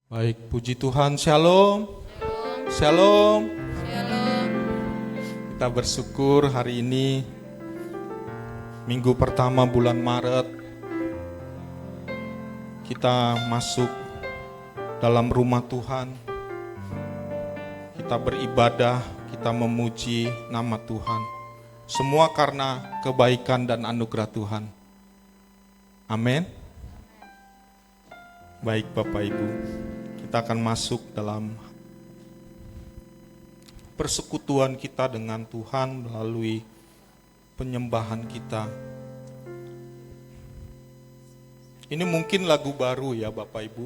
Baik, puji Tuhan. Shalom. Shalom. Shalom. Kita bersyukur hari ini minggu pertama bulan Maret kita masuk dalam rumah Tuhan. Kita beribadah, kita memuji nama Tuhan. Semua karena kebaikan dan anugerah Tuhan. Amin. Baik Bapak Ibu, kita akan masuk dalam persekutuan kita dengan Tuhan melalui penyembahan kita. Ini mungkin lagu baru ya Bapak Ibu,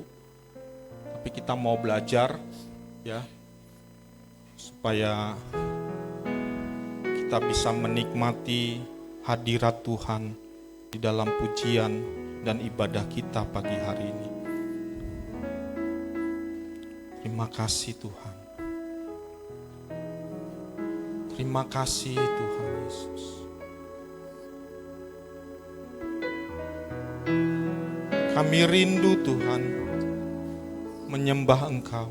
tapi kita mau belajar ya, supaya kita bisa menikmati hadirat Tuhan di dalam pujian dan ibadah kita pagi hari ini. Terima kasih Tuhan. Terima kasih Tuhan Yesus. Kami rindu Tuhan menyembah Engkau.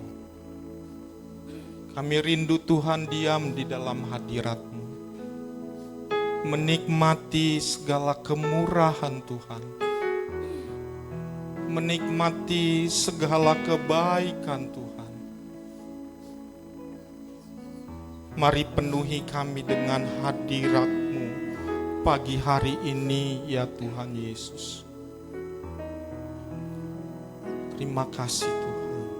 Kami rindu Tuhan diam di dalam hadirat-Mu, menikmati segala kemurahan Tuhan, menikmati segala kebaikan Tuhan. Mari penuhi kami dengan hadirat-Mu pagi hari ini ya Tuhan Yesus. Terima kasih Tuhan.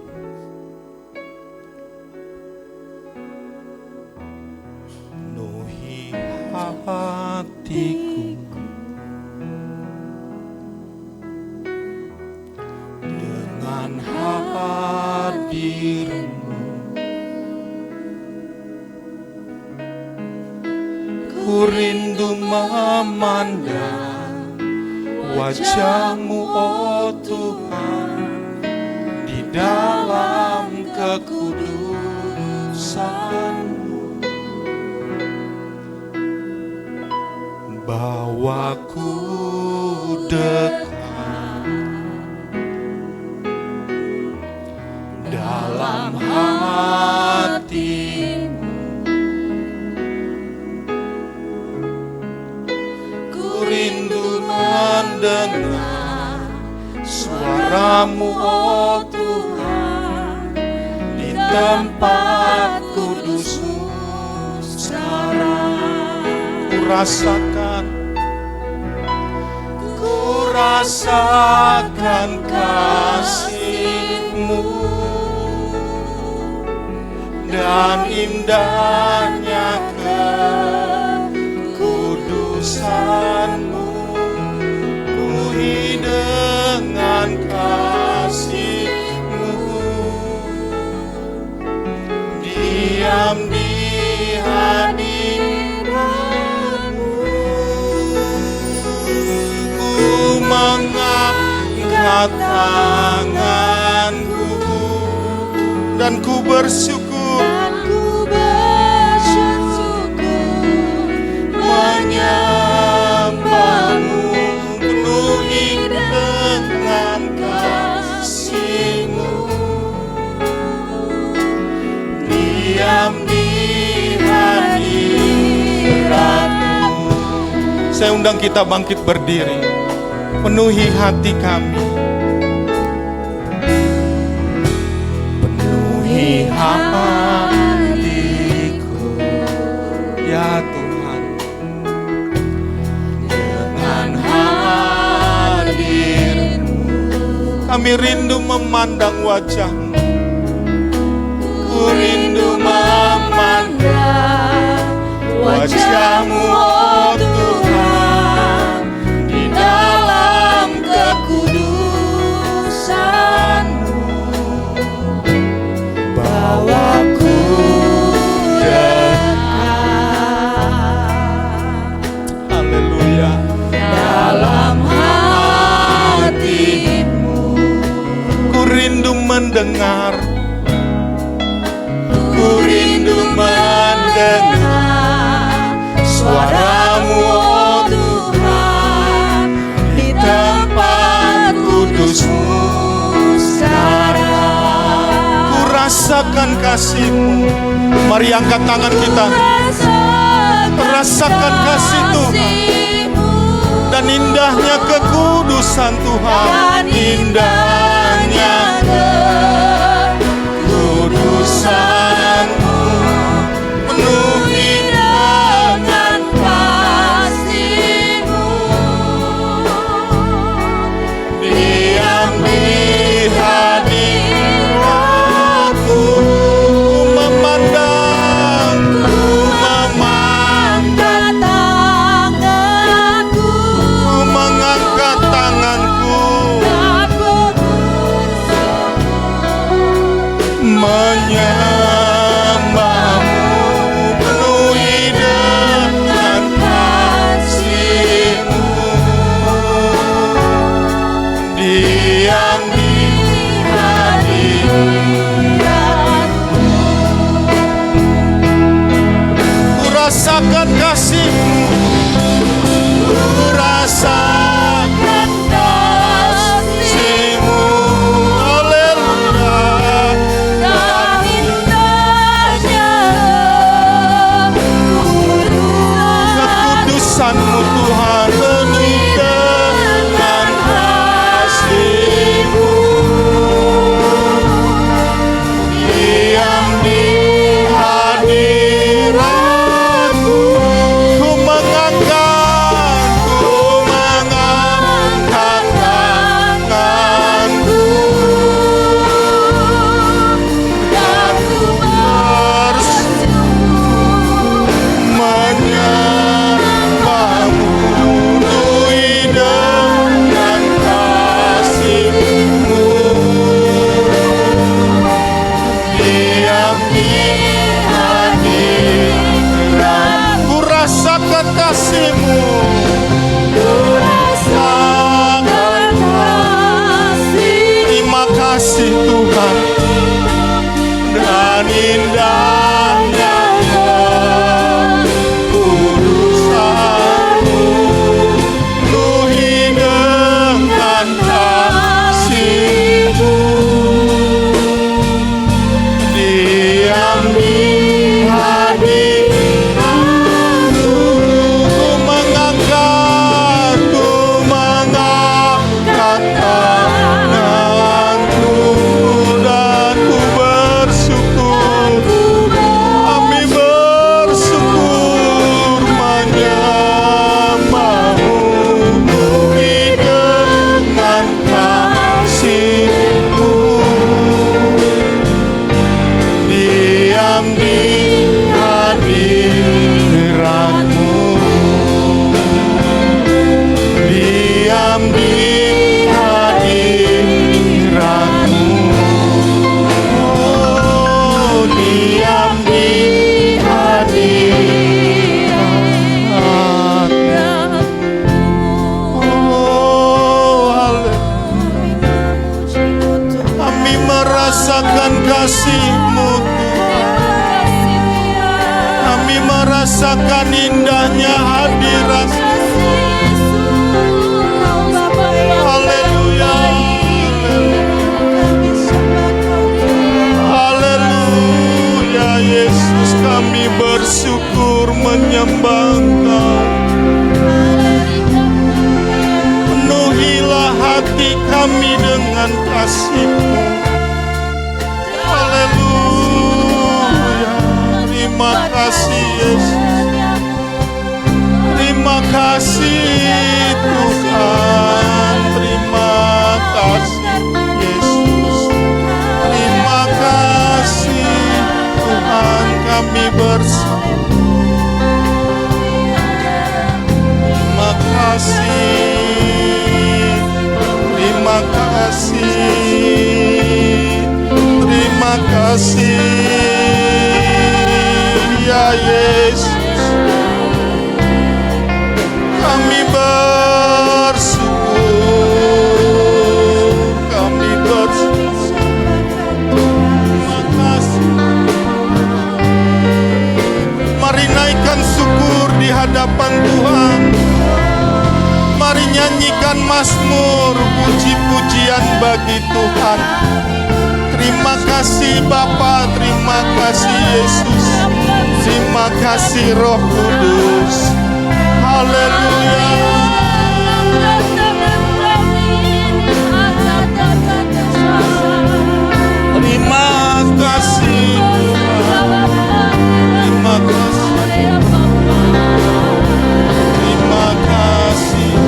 Penuhi hatiku dengan hadir-Mu. Ku rindu memandang wajah-Mu, oh Tuhan, di dalam kekudusan-Mu. Bawaku dekat dalam hati-Mu. Rindu mendengar suara-Mu, oh Tuhan, di tempat kudus-Mu sekarang. Ku rasakan kasih-Mu dan indahnya kekudusan-Mu. Penuhi dengan kasih-Mu, diam di hadirat-Mu. Ku mengangkat tanganku dan ku bersyukur, menyembah-Mu. Penuhi dengan kasih-Mu, diam di hadirat-Mu. Saya undang kita bangkit berdiri, penuhi hati kami, penuhi hatiku ya Tuhan, dengan hadir-Mu. Kami rindu memandang wajah-Mu, ku rindu memandang wajah-Mu, oh Tuhan, di dalam kekudusan-Mu. Bawaku dekat, haleluya, dalam hati-Mu. Ku rindu mendengar, ku rindu mendengar suara-Mu, oh Tuhan, di tempat kudus-Mu sekarang. Rasakan kasih-Mu. Mari angkat tangan kita. Rasakan kasih Tuhan dan indahnya kekudusan Tuhan. Indahnya kekudusan-Mu penuhi dengan kasih-Mu. Diam di hadirat-Mu, rasakan kasih-Mu, rasakan kasih-Mu, haleluya. Dan indahnya kekudusan-Mu Tuhan, penuh dengan kasih-Mu. Diam di hadirat, ku mengangkat tanganku dan ku bersyukur menyembah-Mu, penuhi dengan kasih-Mu. Diam di hadirat, ku rasakan kasih-Mu, rasakan kasih. Terima kasih Tuhan, dan indahnya kekudusan-Mu penuhi dengan kasih-Mu. Diam di hadirat-Mu, ku mengangkat tanganku dan ku bersyukur. Kami bersyukur menyembah-Mu, penuhi dengan kasih-Mu. Diam di hadirat-Mu, diam di hadirat-Mu, oh, diam di hadirat-Mu, oh, haleluya. Kami merasakan kasih-Mu Tuhan, kami merasakan indahnya hadirat-Mu. Haleluya, haleluya. Yesus, kami bersyukur menyembah Engkau. Penuhilah hati kami dengan kasih-Mu. Haleluya. Terima kasih Yesus, terima kasih Tuhan, terima kasih Yesus, terima kasih Tuhan. Kami bersyukur, terima kasih, terima kasih, terima kasih ya Yesus. Kami bersyukur, kami bersyukur. Terima kasih. Mari naikkan syukur di hadapan Tuhan. Mari nyanyikan mazmur, puji-pujian bagi Tuhan. Terima kasih kasih Bapa, terima kasih Yesus, terima kasih Roh Kudus. Haleluya. Terima kasih Tuhan, terima kasih, terima kasih.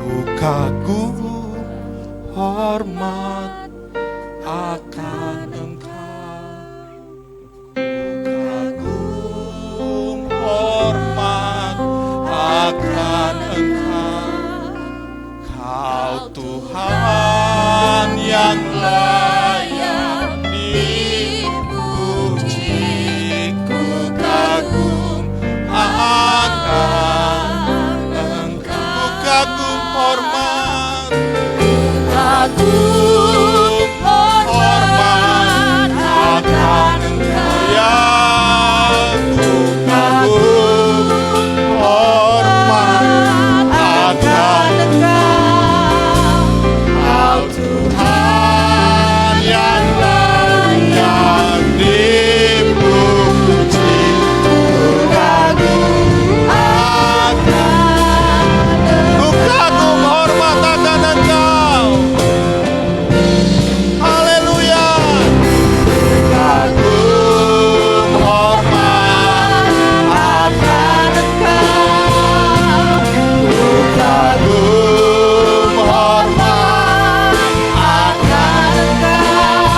Ku kagum hormat akan Engkau, ku kagum hormat akan Engkau, Kau Tuhan yang layak dipuji. Ku kagum akan Engkau, ku kagum hormat, kagum hormat akan Engkau, ya ku kagum hormat akan Engkau, Kau Tuhan yang layak dipuji. Ku kagum hormat akan Engkau. Haleluya. Kagum hormat akan Engkau. Ku kagum hormat akan Engkau.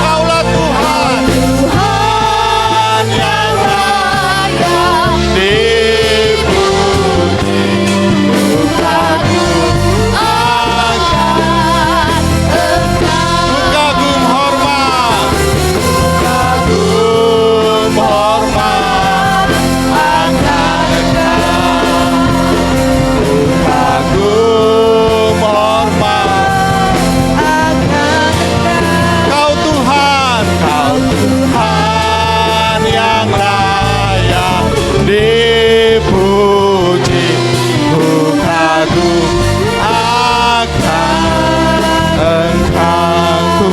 Kaulah Tuhan, Tuhan yang layak dipuji. Ku kagum akan Engkau. Ku kagum hormat, kagum hormat akan Engkau. Ku kagum hormat akan Engkau. Kau Tuhan, Kau Tuhan yang layak dipuji. Ku kagum akan Engkau. Ku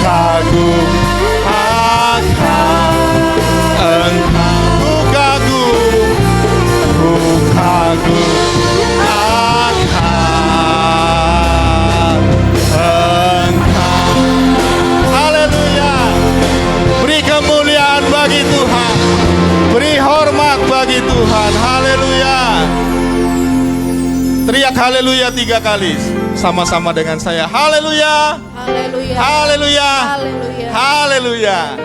kagum akan Engkau. Ku kagum akan Engkau. Haleluya. Beri kemuliaan bagi Tuhan, beri hormat bagi Tuhan. Haleluya. Teriak haleluya 3 kali sama-sama dengan saya. Haleluya. Haleluya. Haleluya. Haleluya. Haleluya.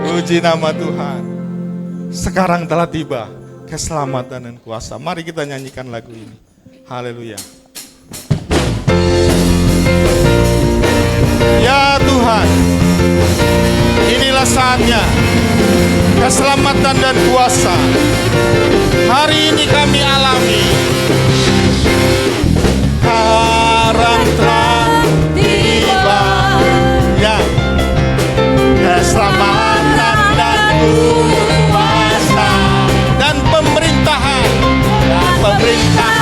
Puji nama Tuhan. Sekarang telah tiba keselamatan dan kuasa. Mari kita nyanyikan lagu ini. Haleluya. Ya Tuhan, inilah saatnya keselamatan dan kuasa hari ini kami alami. Sekarang telah tiba, ya, keselamatan dan kuasa dan pemerintahan Bapa kita,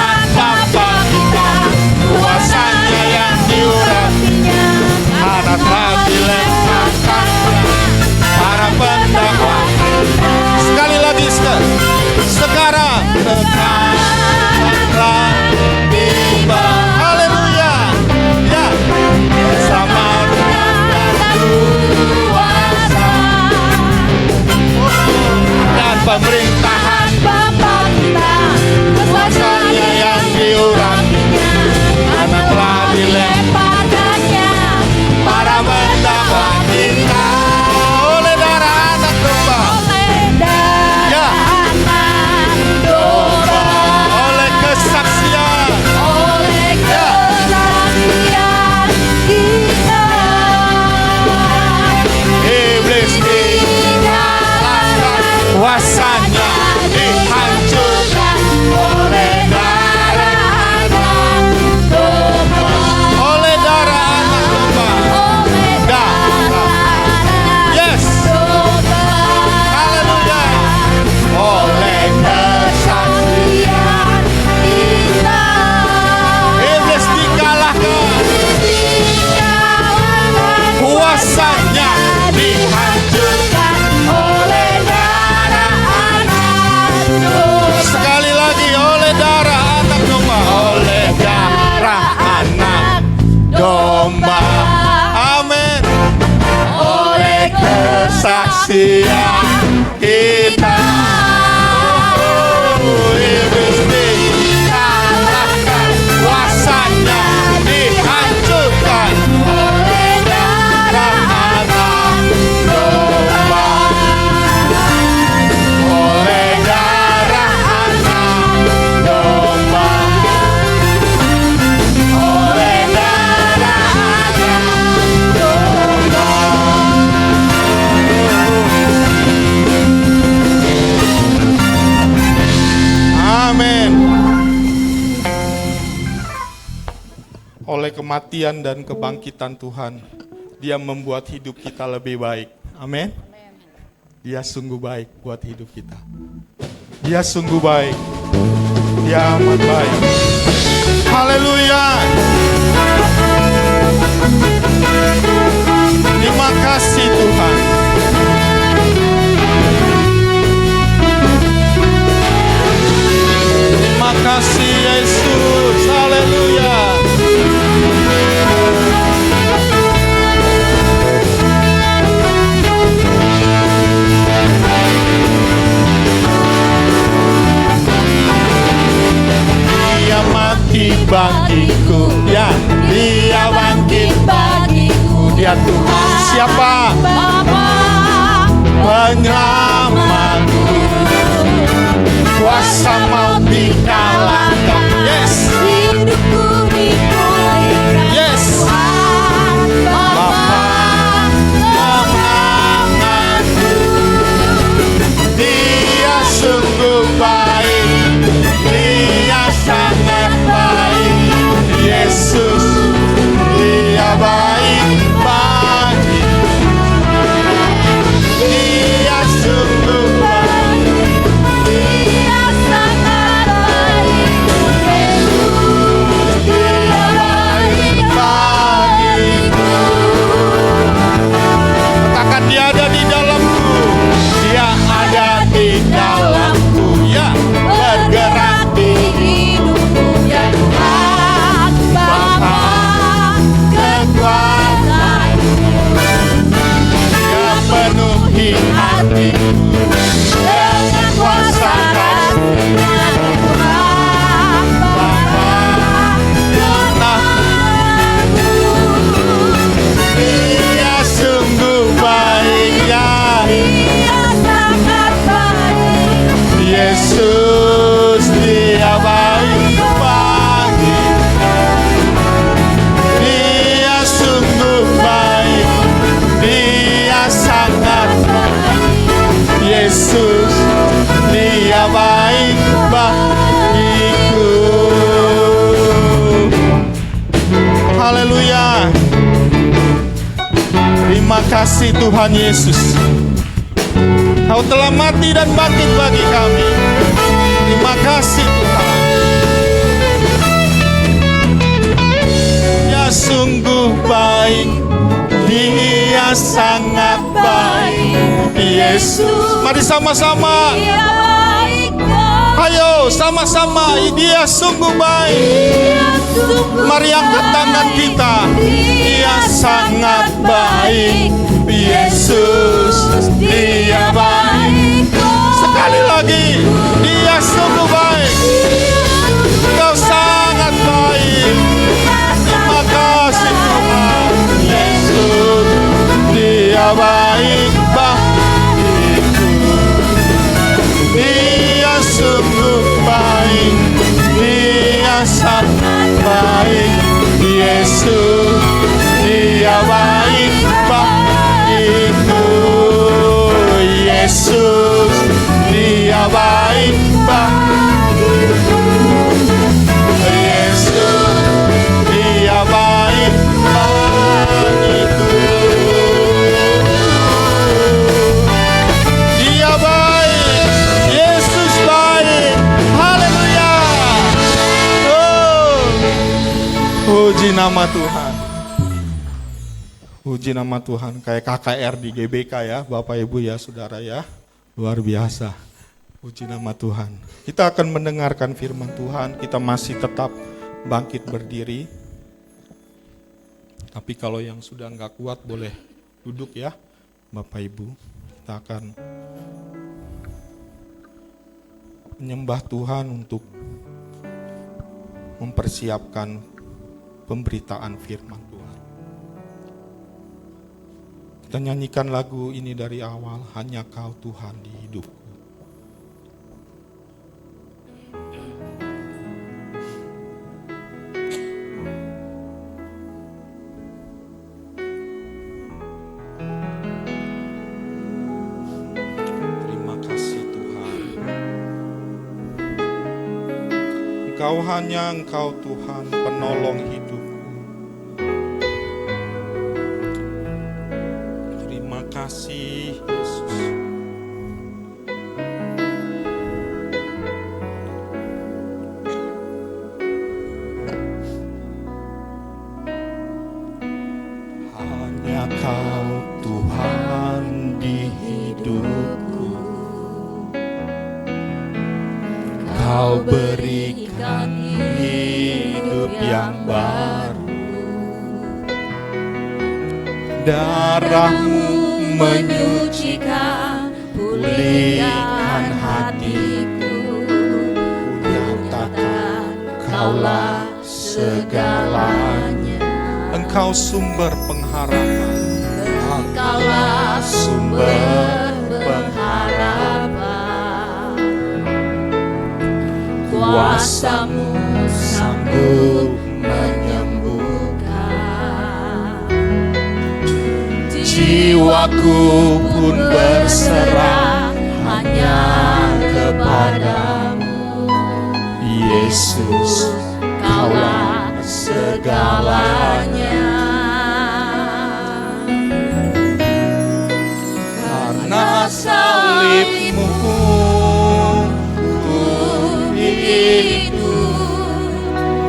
kuasanya yang diurapinya, anak telah dilemparkan para pendakwa. Sekali lagi, sekarang oleh kematian dan kebangkitan Tuhan, Dia membuat hidup kita lebih baik. Amin. Dia sungguh baik buat hidup kita. Dia sungguh baik. Dia amat baik. Haleluya. Terima kasih Tuhan. Terima kasih Yesus. Haleluya. Dia mati bagiku, ya. Dia bangkit bagiku. Dia Tuhan. Siapa? Bapa Penyelamatku. Kuasa maut dikalahkan. Yes. hidupku dipulihkan. Yes. Tuhan Bapa Penyelamatku. Dia sungguh baik. Dia sangat baik. Yesus, Dia baik bagi. Dia sungguh baik. Dia sangat baik. Yesus Dia baik Bagiku. Katakan Dia ada di dalamku. Dia ada di dalamku. Ya, bergerak di hidupku ya Tuhan Bapa kekuasaanku. Dia penuhi hatiku dengan kuasa kasih-Nya. Tuhan Bapa Nah, Dia sungguh baik ya. Dia sangat baik. Yesus, Dia baik bagi. Dia sungguh baik. Dia sangat baik. Yesus, Dia baik bagiku. Haleluya. Terima kasih Tuhan Yesus. Kau telah mati dan bangkit bagi kami. Terima kasih Tuhan. Dia sungguh baik. Dia sangat baik. Yesus. Mari sama-sama. Dia baik Bapa. Ayo sama-sama. Dia sungguh baik. Dia sungguh Mari angkat tangan kita. Dia sangat baik. Yesus, Dia baik. Sekali lagi, Dia sungguh baik. Kau sangat baik. Terima kasih Tuhan. Yesus, Dia baik bagiku. Dia sungguh baik. Dia sangat baik. Yesus, Dia baik bagiku. Yesus, Dia baik bagiku. Yesus, Dia baik bagiku. Dia baik. Yesus baik. Haleluya. Oh. Puji nama Tuhan. Puji nama Tuhan. Kayak KKR di GBK ya, Bapak Ibu ya, Saudara ya. Luar biasa. Puji nama Tuhan. Kita akan mendengarkan firman Tuhan. Kita masih tetap bangkit berdiri. Tapi kalau yang sudah nggak kuat boleh duduk ya, Bapak Ibu. Kita akan menyembah Tuhan untuk mempersiapkan pemberitaan firman Tuhan. Kita nyanyikan lagu ini dari awal, hanya Kau Tuhan di hidupku. Terima kasih Tuhan. Engkau hanya Engkau Tuhan penolong hidupku. kasih Yesus. Hanya Kau Tuhan di hidupku. Kau berikan hidup yang baru. Darah-Mu menyucikan, pulihkan hatiku. Nyatakan Kaulah segalanya. Engkau sumber pengharapan. Engkaulah sumber pengharapan. Kuasa-Mu sanggup menyembuhkan. Jiwaku pun berserah hanya kepadamu. Yesus, Kaulah segalanya. Karena salib-Mu ku hidup.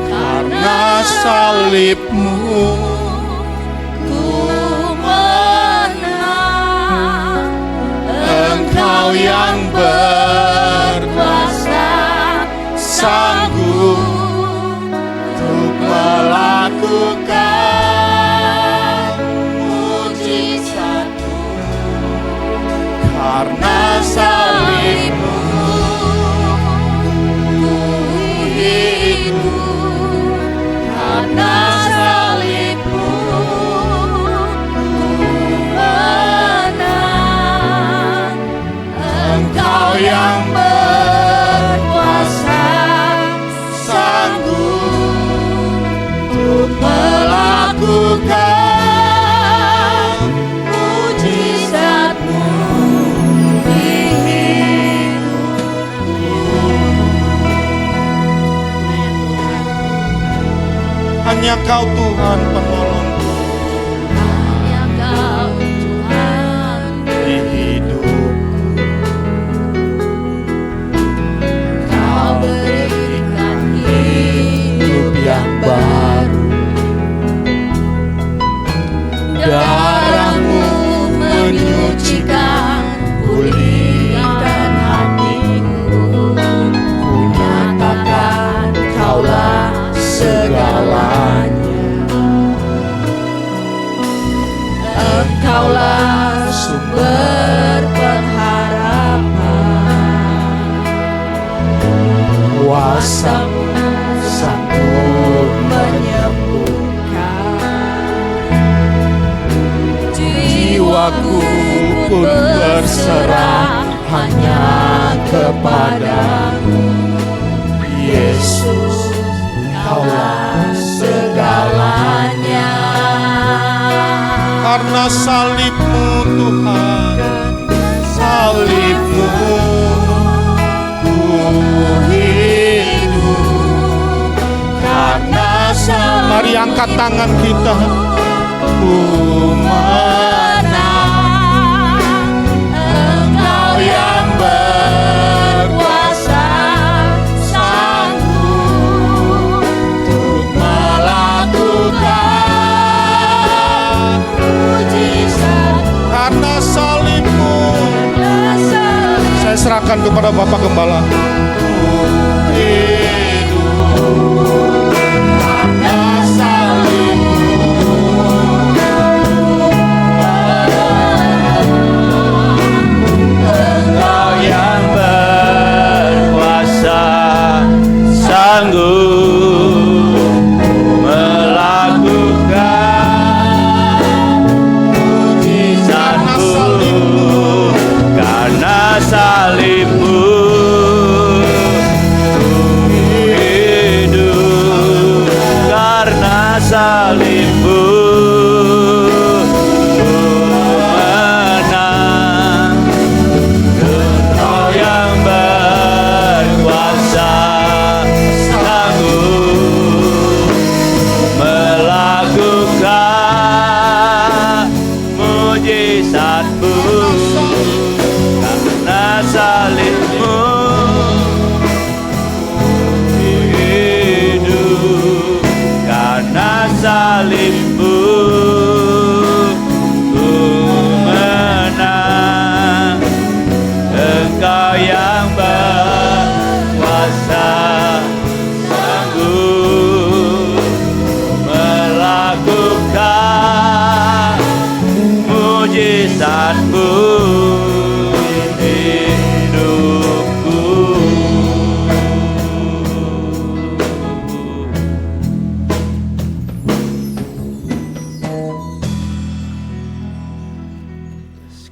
Karena salib-Mu Ku menang. Engkau yang berkuasa, sanggup untuk melakukan mujizat-Mu. Karena salib-Mu ku hidup. Karena salib-Mu ku menang. Engkau yang berkuasa, sanggup untuk melakukan mujizat-Mu di hidupku. Hanya Kau Tuhan penolongku Hanya Kau Tuhan di hidupku. Kau berikan hidup Yang baru. Darah-Mu menyucikan, pulihkan hatiku. Ku nyatakan Kaulah segalanya. Engkaulah sumber pengharapan. Kuasa-Mu sanggup menyembuhkan. Jiwaku pun berserah hanya kepadamu. Yesus, Kaulah segalanya. Karena salib-Mu Tuhan, salib-Mu ku hidup. Karena salib, mari angkat tangan kita. Ku menang. Engkau yang berkuasa, sanggup untuk melakukan mujizat. Karena salib-Mu, saya serahkan kepada Bapak Gembala. Ku hidup. Karena salib-Mu Engkau yang berkuasa, sanggup melakukan mujizat-Mu. Karena salib-Mu ku hidup. Karena salib-Mu ku menang. Engkau yang berkuasa, sanggup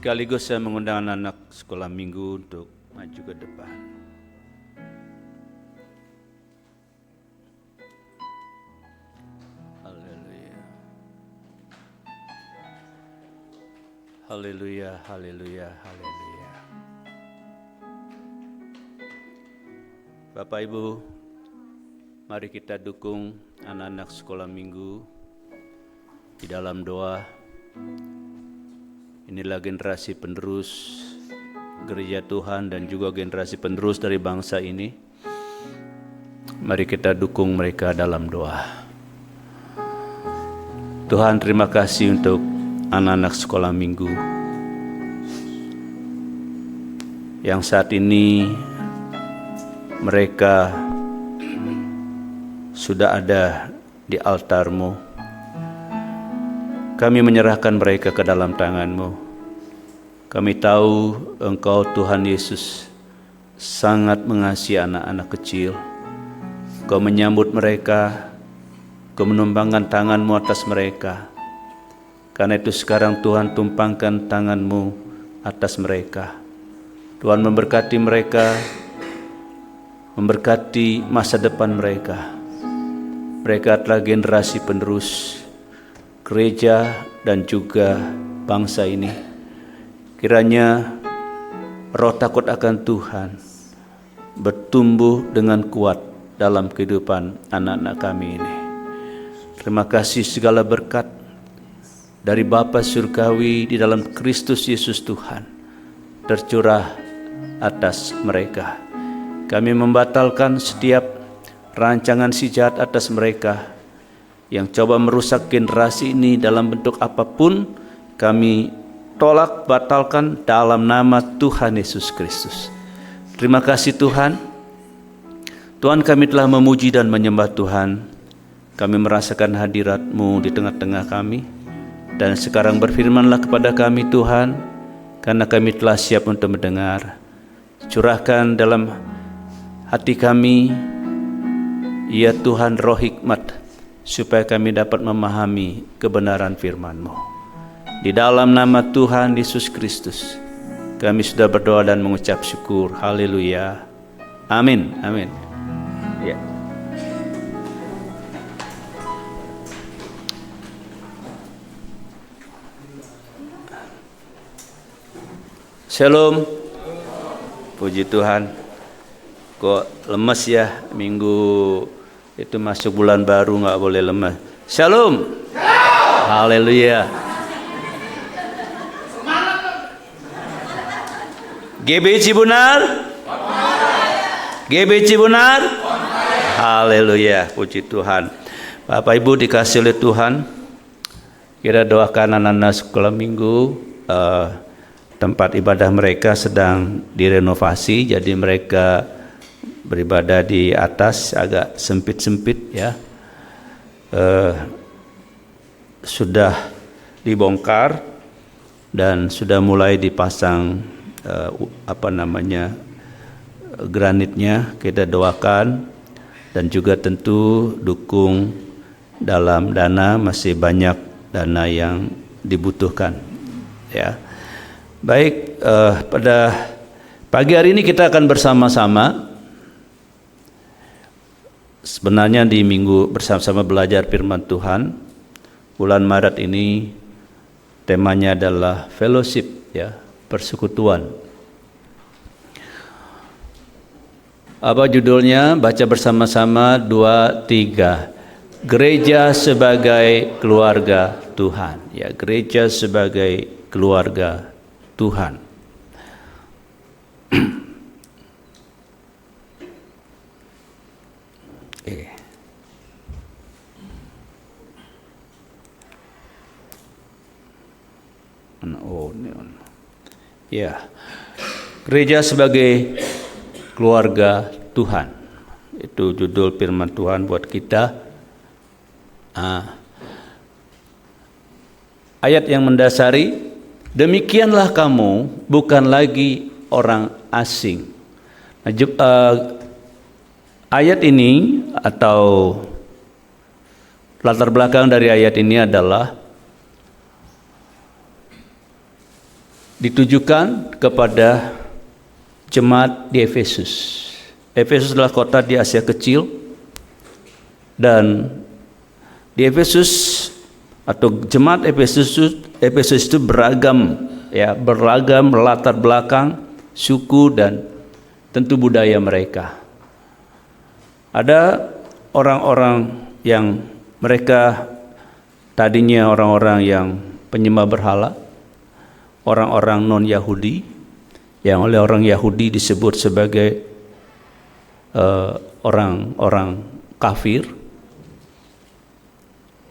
Sekaligus saya mengundang anak-anak sekolah minggu untuk maju ke depan. Haleluya. Haleluya, haleluya, haleluya. Bapak Ibu, mari kita dukung anak-anak sekolah minggu di dalam doa. Inilah generasi penerus gereja Tuhan dan juga generasi penerus dari bangsa ini. Mari kita dukung mereka dalam doa. Tuhan, terima kasih untuk anak-anak sekolah minggu yang saat ini mereka sudah ada di altar-Mu. Kami menyerahkan mereka ke dalam tangan-Mu. Kami tahu Engkau Tuhan Yesus sangat mengasihi anak-anak kecil. Engkau menyambut mereka, Engkau menumpangkan tangan-Mu atas mereka. Karena itu sekarang Tuhan tumpangkan tangan-Mu atas mereka. Tuhan memberkati mereka, memberkati masa depan mereka. Mereka adalah generasi penerus gereja dan juga bangsa ini. Kiranya roh takut akan Tuhan bertumbuh dengan kuat dalam kehidupan anak-anak kami ini. Terima kasih segala berkat dari Bapa Surgawi di dalam Kristus Yesus Tuhan tercurah atas mereka. Kami membatalkan setiap rancangan si jahat atas mereka yang coba merusak generasi ini dalam bentuk apapun. Kami tolak, batalkan dalam nama Tuhan Yesus Kristus. Terima kasih Tuhan. Tuhan, kami telah memuji dan menyembah Tuhan. Kami merasakan hadirat-Mu di tengah-tengah kami. Dan sekarang berfirmanlah kepada kami Tuhan, karena kami telah siap untuk mendengar. Curahkan dalam hati kami, ya Tuhan, roh hikmat, supaya kami dapat memahami kebenaran firman-Mu. Di dalam nama Tuhan Yesus Kristus, kami sudah berdoa dan mengucap syukur. Haleluya. Amin. Amin. Ya. Shalom. Puji Tuhan. Kok lemes ya minggu itu masuk bulan baru, nggak boleh lemah. Shalom. Haleluya. GB Cibunar. GB Cibunar. Haleluya. Puji Tuhan. Bapak Ibu dikasih oleh Tuhan, kita doakan anak-anak sekolah minggu. Tempat ibadah mereka sedang direnovasi, jadi mereka beribadah di atas agak sempit-sempit ya. Sudah dibongkar dan sudah mulai dipasang granitnya. Kita doakan dan juga tentu dukung dalam dana, masih banyak dana yang dibutuhkan ya. Baik, pada pagi hari ini kita akan bersama-sama sebenarnya di minggu bersama-sama belajar firman Tuhan. Bulan Maret ini temanya adalah fellowship ya, persekutuan. Apa judulnya? Baca bersama-sama 2, 3. Gereja sebagai keluarga Tuhan ya, gereja sebagai keluarga Tuhan. Ya, gereja sebagai keluarga Tuhan. Itu judul firman Tuhan buat kita. Ayat yang mendasari, demikianlah kamu bukan lagi orang asing. Ayat ini atau latar belakang dari ayat ini adalah ditujukan kepada jemaat di Efesus. Efesus adalah kota di Asia Kecil, dan di Efesus atau jemaat Efesus itu beragam, ya, beragam latar belakang, suku dan tentu budaya mereka. Ada orang-orang yang mereka tadinya orang-orang yang penyembah berhala, orang-orang non-Yahudi yang oleh orang Yahudi disebut sebagai orang-orang kafir.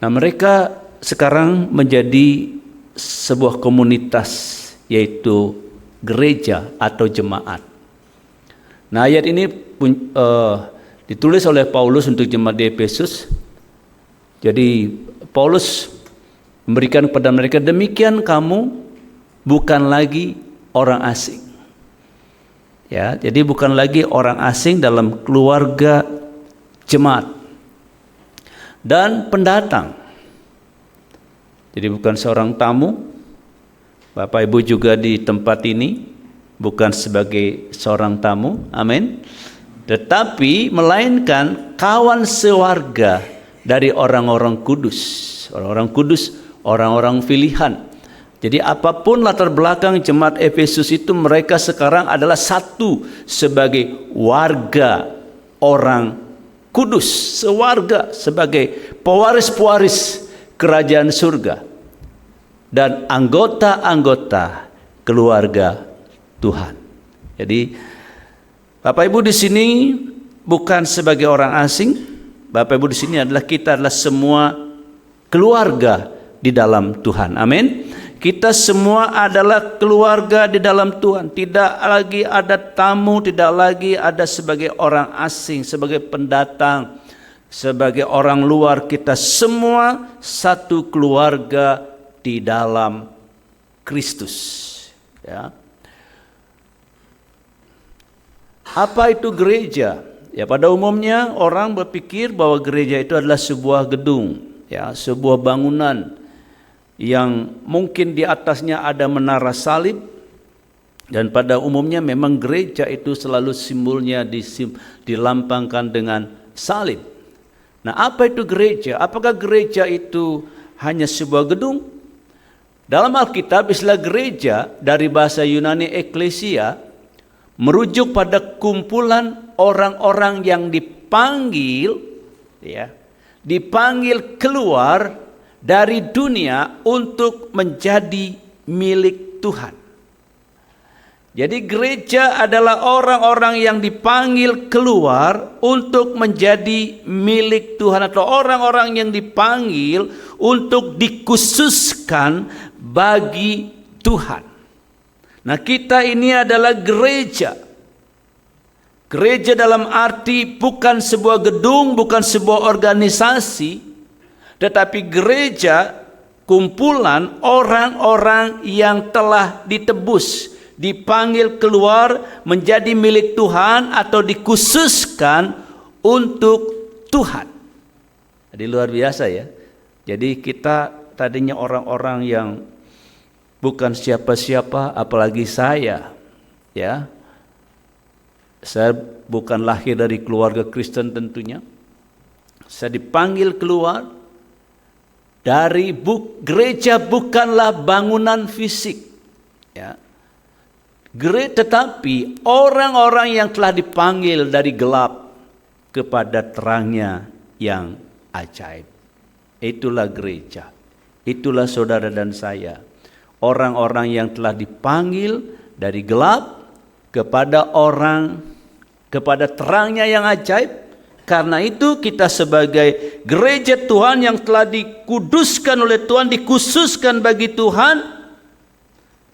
Nah, mereka sekarang menjadi sebuah komunitas, yaitu gereja atau jemaat. Nah, ayat ini ditulis oleh Paulus untuk jemaat di Efesus. Jadi Paulus memberikan kepada mereka, demikian kamu bukan lagi orang asing. Ya, jadi bukan lagi orang asing dalam keluarga jemaat dan pendatang. Jadi bukan seorang tamu. Bapak Ibu juga di tempat ini bukan sebagai seorang tamu, amin. Tetapi melainkan kawan sewarga dari orang-orang kudus. Orang-orang kudus, orang-orang pilihan. Jadi apapun latar belakang jemaat Efesus itu, mereka sekarang adalah satu sebagai warga orang kudus, sewarga sebagai pewaris-pewaris kerajaan surga dan anggota-anggota keluarga Tuhan. Jadi Bapak Ibu di sini bukan sebagai orang asing. Bapak Ibu di sini kita adalah semua keluarga di dalam Tuhan. Amin. Kita semua adalah keluarga di dalam Tuhan. Tidak lagi ada tamu, tidak lagi ada sebagai orang asing, sebagai pendatang, sebagai orang luar. Kita semua satu keluarga di dalam Kristus. Ya. Apa itu gereja? Ya, pada umumnya orang berpikir bahwa gereja itu adalah sebuah gedung, ya, sebuah bangunan yang mungkin di atasnya ada menara salib, dan pada umumnya memang gereja itu selalu simbolnya dilambangkan dengan salib. Nah, apa itu gereja? Apakah gereja itu hanya sebuah gedung? Dalam Alkitab istilah gereja dari bahasa Yunani eklesia merujuk pada kumpulan orang-orang yang dipanggil, ya, dipanggil keluar dari dunia untuk menjadi milik Tuhan. Jadi gereja adalah orang-orang yang dipanggil keluar untuk menjadi milik Tuhan, atau orang-orang yang dipanggil untuk dikhususkan bagi Tuhan. Nah, kita ini adalah gereja. Gereja dalam arti bukan sebuah gedung, bukan sebuah organisasi, tetapi gereja kumpulan orang-orang yang telah ditebus, dipanggil keluar menjadi milik Tuhan atau dikhususkan untuk Tuhan. Jadi luar biasa ya. Jadi kita tadinya orang-orang yang bukan siapa-siapa, apalagi saya, ya. Saya bukan lahir dari keluarga Kristen tentunya. Saya dipanggil keluar dari gereja, bukanlah bangunan fisik, ya. Tetapi orang-orang yang telah dipanggil dari gelap kepada terangnya yang ajaib. Itulah gereja. Itulah saudara dan saya. Orang-orang yang telah dipanggil dari gelap kepada terangnya yang ajaib. Karena itu kita sebagai gereja Tuhan yang telah dikuduskan oleh Tuhan, dikhususkan bagi Tuhan,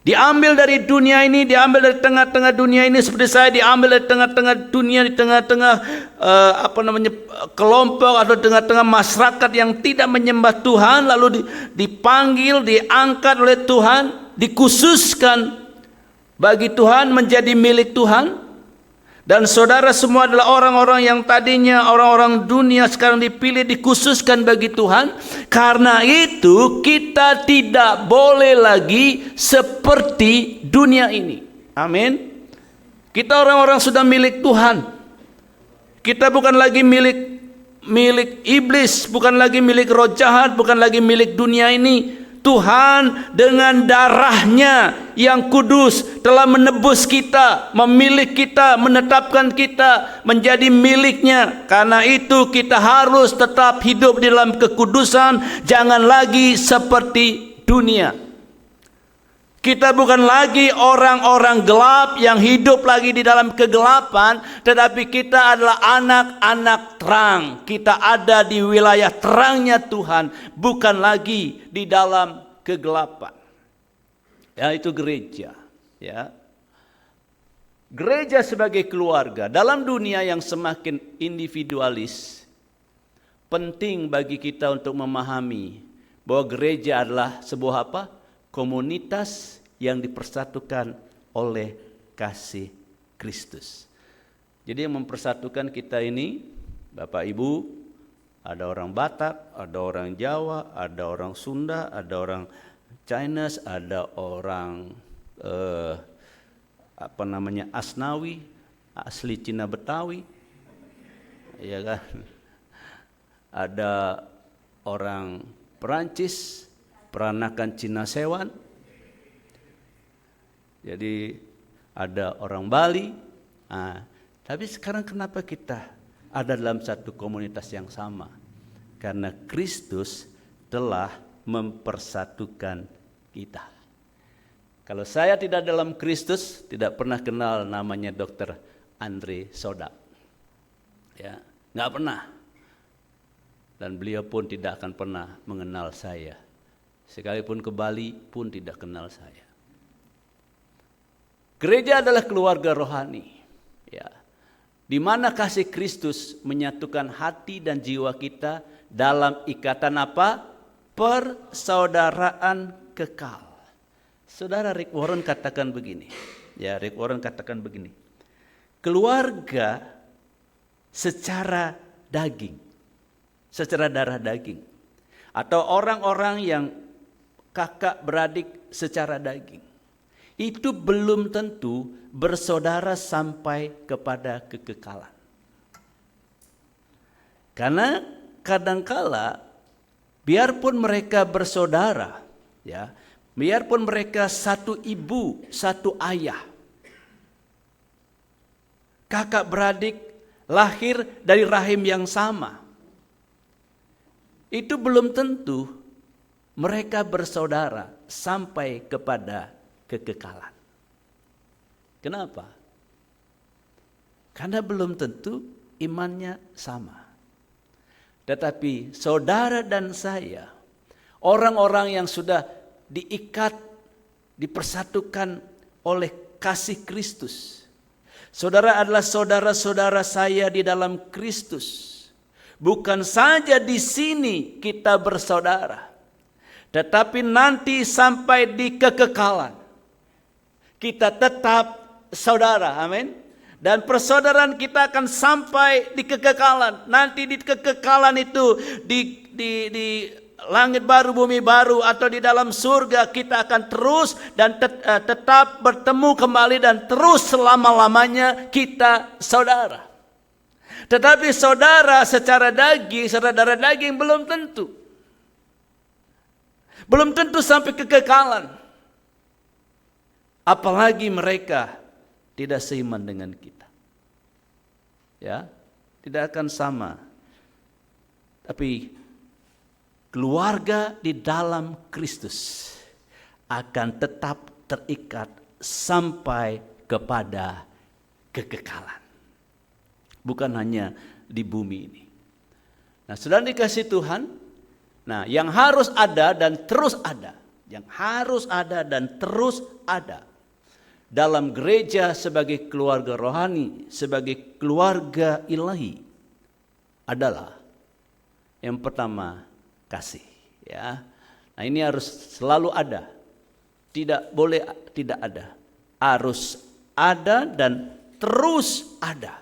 diambil dari dunia ini, diambil dari tengah-tengah dunia ini, seperti saya diambil dari tengah-tengah dunia, di tengah-tengah kelompok atau tengah-tengah masyarakat yang tidak menyembah Tuhan, lalu dipanggil, diangkat oleh Tuhan, dikhususkan bagi Tuhan, menjadi milik Tuhan. Dan saudara semua adalah orang-orang yang tadinya orang-orang dunia, sekarang dipilih, dikhususkan bagi Tuhan. Karena itu kita tidak boleh lagi seperti dunia ini. Amin. Kita orang-orang sudah milik Tuhan. Kita bukan lagi milik iblis, bukan lagi milik roh jahat, bukan lagi milik dunia ini. Tuhan dengan darahnya yang kudus telah menebus kita, memilih kita, menetapkan kita menjadi miliknya. Karena itu kita harus tetap hidup di dalam kekudusan, jangan lagi seperti dunia. Kita bukan lagi orang-orang gelap yang hidup lagi di dalam kegelapan, tetapi kita adalah anak-anak terang. Kita ada di wilayah terangnya Tuhan, bukan lagi di dalam kegelapan. Ya, itu gereja. Ya, gereja sebagai keluarga dalam dunia yang semakin individualis, penting bagi kita untuk memahami bahwa gereja adalah sebuah apa? Komunitas yang dipersatukan oleh kasih Kristus. Jadi yang mempersatukan kita ini, Bapak Ibu, ada orang Batak, ada orang Jawa, ada orang Sunda, ada orang Chinese, ada orang Asnawi, asli Cina Betawi, ya kan? Ada orang Perancis, peranakan Cina Sewan. Jadi ada orang Bali. Tapi sekarang kenapa kita ada dalam satu komunitas yang sama? Karena Kristus telah mempersatukan kita. Kalau saya tidak dalam Kristus, tidak pernah kenal namanya Dr. Andre Sodak. Ya, nggak pernah. Dan beliau pun tidak akan pernah mengenal saya. Sekalipun ke Bali pun tidak kenal saya. Gereja adalah keluarga rohani, ya, di mana kasih Kristus menyatukan hati dan jiwa kita dalam ikatan apa? Persaudaraan kekal. Saudara Rick Warren katakan begini, ya, Rick Warren katakan begini. Keluarga secara daging, secara darah daging, atau orang-orang yang kakak beradik secara daging, itu belum tentu bersaudara sampai kepada kekekalan. Karena kadangkala biarpun mereka bersaudara, ya, biarpun mereka satu ibu, satu ayah, kakak beradik lahir dari rahim yang sama, itu belum tentu mereka bersaudara sampai kepada kekekalan. Kenapa? Karena belum tentu imannya sama. Tetapi saudara dan saya, orang-orang yang sudah diikat, dipersatukan oleh kasih Kristus. Saudara adalah saudara-saudara saya di dalam Kristus. Bukan saja di sini kita bersaudara, tetapi nanti sampai di kekekalan kita tetap saudara. Amin. Dan persaudaraan kita akan sampai di kekekalan. Nanti di kekekalan itu di langit baru, bumi baru, atau di dalam surga kita akan terus dan tetap bertemu kembali dan terus selama-lamanya kita saudara. Tetapi saudara secara daging, secara darah daging belum tentu. Belum tentu sampai kekekalan. Apalagi mereka tidak seiman dengan kita. Ya, tidak akan sama. Tapi keluarga di dalam Kristus akan tetap terikat sampai kepada kekekalan. Bukan hanya di bumi ini. Nah, sudah dikasih Tuhan. Nah, yang harus ada dan terus ada, yang harus ada dan terus ada dalam gereja sebagai keluarga rohani, sebagai keluarga ilahi adalah yang pertama kasih, ya. Nah, ini harus selalu ada. Tidak boleh tidak ada. Harus ada dan terus ada.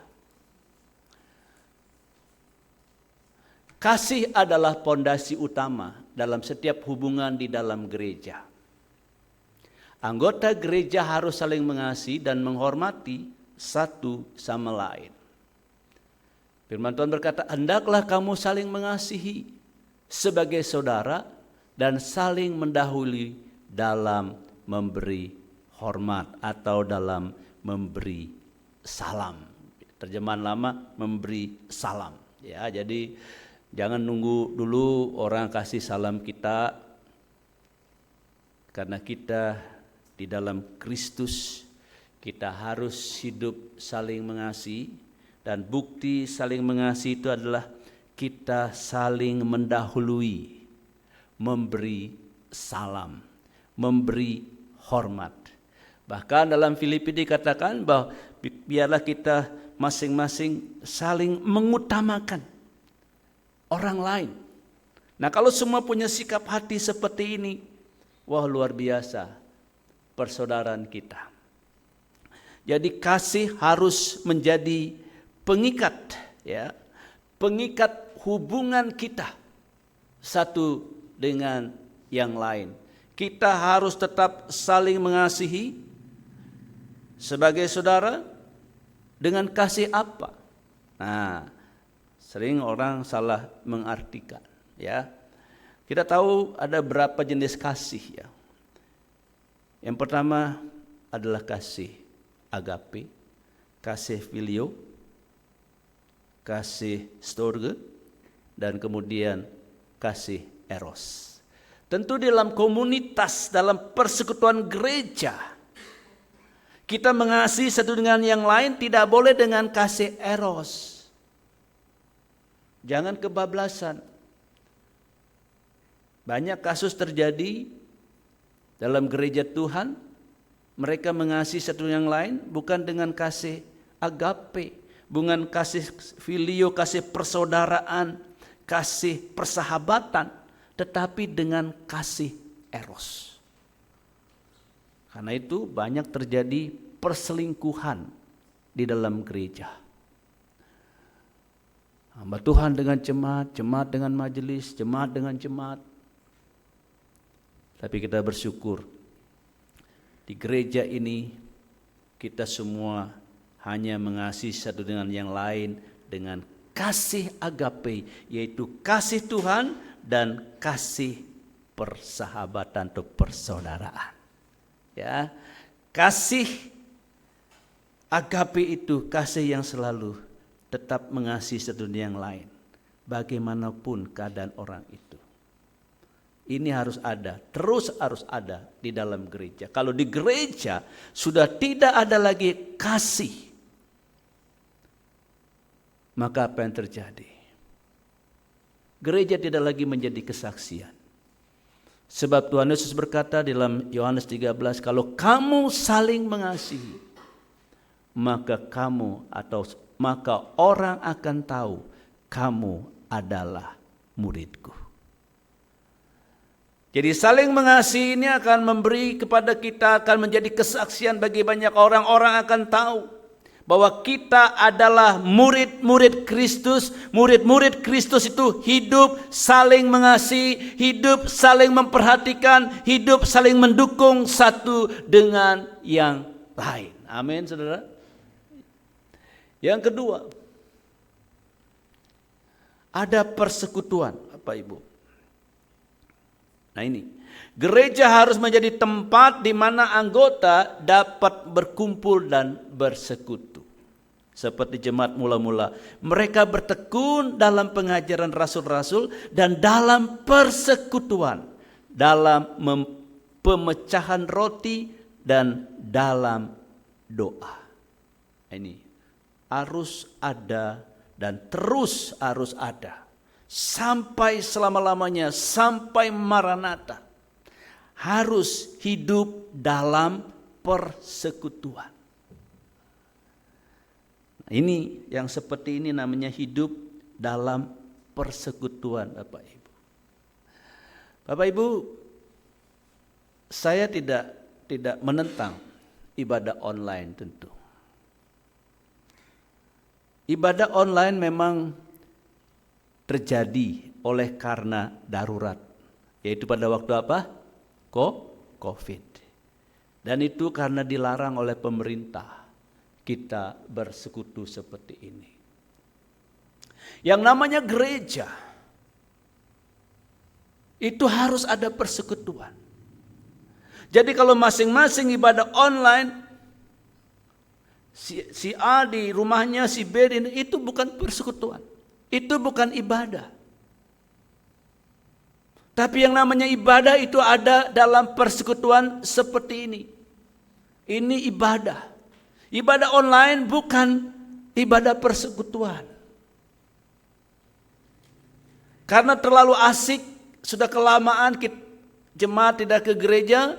Kasih adalah pondasi utama dalam setiap hubungan di dalam gereja. Anggota gereja harus saling mengasihi dan menghormati satu sama lain. Firman Tuhan berkata, hendaklah kamu saling mengasihi sebagai saudara dan saling mendahului dalam memberi hormat atau dalam memberi salam. Terjemahan lama, memberi salam. Ya, jadi jangan nunggu dulu orang kasih salam kita, karena kita di dalam Kristus, kita harus hidup saling mengasihi, dan bukti saling mengasihi itu adalah kita saling mendahului, memberi salam, memberi hormat. Bahkan dalam Filipi dikatakan bahwa biarlah kita masing-masing saling mengutamakan orang lain. Nah, kalau semua punya sikap hati seperti ini, wah, luar biasa persaudaraan kita. Jadi kasih harus menjadi pengikat, ya, pengikat hubungan kita satu dengan yang lain. Kita harus tetap saling mengasihi sebagai saudara dengan kasih apa? Nah, sering orang salah mengartikan, ya. Kita tahu ada berapa jenis kasih, ya. Yang pertama adalah kasih agape, kasih filio, kasih storge, dan kemudian kasih eros. Tentu dalam komunitas, dalam persekutuan gereja, kita mengasihi satu dengan yang lain tidak boleh dengan kasih eros. Jangan kebablasan. Banyak kasus terjadi dalam gereja Tuhan, mereka mengasihi satu yang lain bukan dengan kasih agape, bukan kasih filio, kasih persaudaraan, kasih persahabatan, tetapi dengan kasih eros. Karena itu banyak terjadi perselingkuhan di dalam gereja. Hamba Tuhan dengan jemaat, jemaat dengan majelis, jemaat dengan jemaat. Tapi kita bersyukur di gereja ini kita semua hanya mengasihi satu dengan yang lain dengan kasih agape, yaitu kasih Tuhan dan kasih persahabatan atau persaudaraan. Ya, kasih agape itu kasih yang selalu tetap mengasihi satu yang lain, bagaimanapun keadaan orang itu. Ini harus ada, terus harus ada di dalam gereja. Kalau di gereja sudah tidak ada lagi kasih, maka apa yang terjadi? Gereja tidak lagi menjadi kesaksian. Sebab Tuhan Yesus berkata dalam Yohanes 13, kalau kamu saling mengasihi, maka orang akan tahu kamu adalah muridku. Jadi saling mengasihi ini akan memberi kepada kita, akan menjadi kesaksian bagi banyak orang. Orang akan tahu bahwa kita adalah murid-murid Kristus. Murid-murid Kristus itu hidup saling mengasihi, hidup saling memperhatikan, hidup saling mendukung satu dengan yang lain. Amin, saudara. Yang kedua, ada persekutuan, Bapak Ibu. Nah ini, gereja harus menjadi tempat di mana anggota dapat berkumpul dan bersekutu. Seperti jemaat mula-mula, mereka bertekun dalam pengajaran rasul-rasul dan dalam persekutuan, dalam pemecahan roti dan dalam doa. Ini harus ada dan terus harus ada. Sampai selama-lamanya, sampai Maranatha, harus hidup dalam persekutuan. Nah, ini yang seperti ini namanya hidup dalam persekutuan, Bapak Ibu. Bapak Ibu, saya tidak menentang ibadah online tentu. Ibadah online memang terjadi oleh karena darurat, yaitu pada waktu apa? Covid. Dan itu karena dilarang oleh pemerintah kita bersekutu seperti ini. Yang namanya gereja itu harus ada persekutuan. Jadi kalau masing-masing ibadah online, si A di rumahnya, si B itu bukan persekutuan. Itu bukan ibadah. Tapi yang namanya ibadah itu ada dalam persekutuan seperti ini. Ini ibadah. Ibadah online bukan ibadah persekutuan. Karena terlalu asik, sudah kelamaan jemaat tidak ke gereja,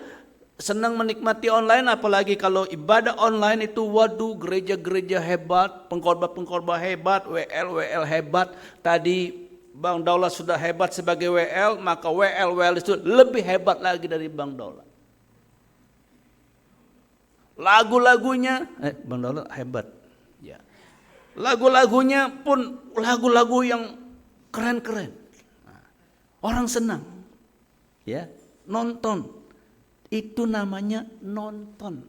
senang menikmati online, apalagi kalau ibadah online itu waduh, gereja-gereja hebat, pengkhotbah hebat, WL hebat. Tadi Bang Daulat sudah hebat sebagai WL, maka WL itu lebih hebat lagi dari Bang Daulat. Lagu-lagunya, Bang Daulat hebat. Ya. Lagu-lagunya pun lagu-lagu yang keren-keren. Orang senang. Ya, nonton. Itu namanya nonton.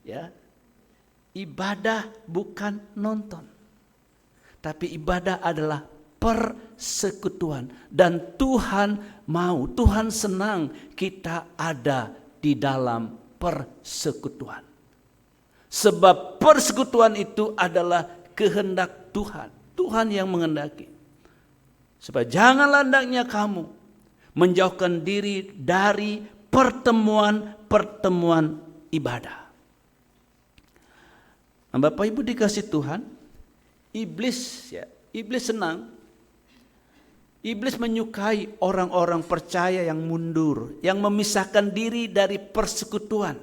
Ya. Ibadah bukan nonton. Tapi ibadah adalah persekutuan. Dan Tuhan mau, Tuhan senang kita ada di dalam persekutuan. Sebab persekutuan itu adalah kehendak Tuhan. Tuhan yang menghendaki. Supaya janganlah hendaknya kamu menjauhkan diri dari pertemuan-pertemuan ibadah. Nah, Bapak Ibu dikasih Tuhan, iblis senang. Iblis menyukai orang-orang percaya yang mundur, yang memisahkan diri dari persekutuan,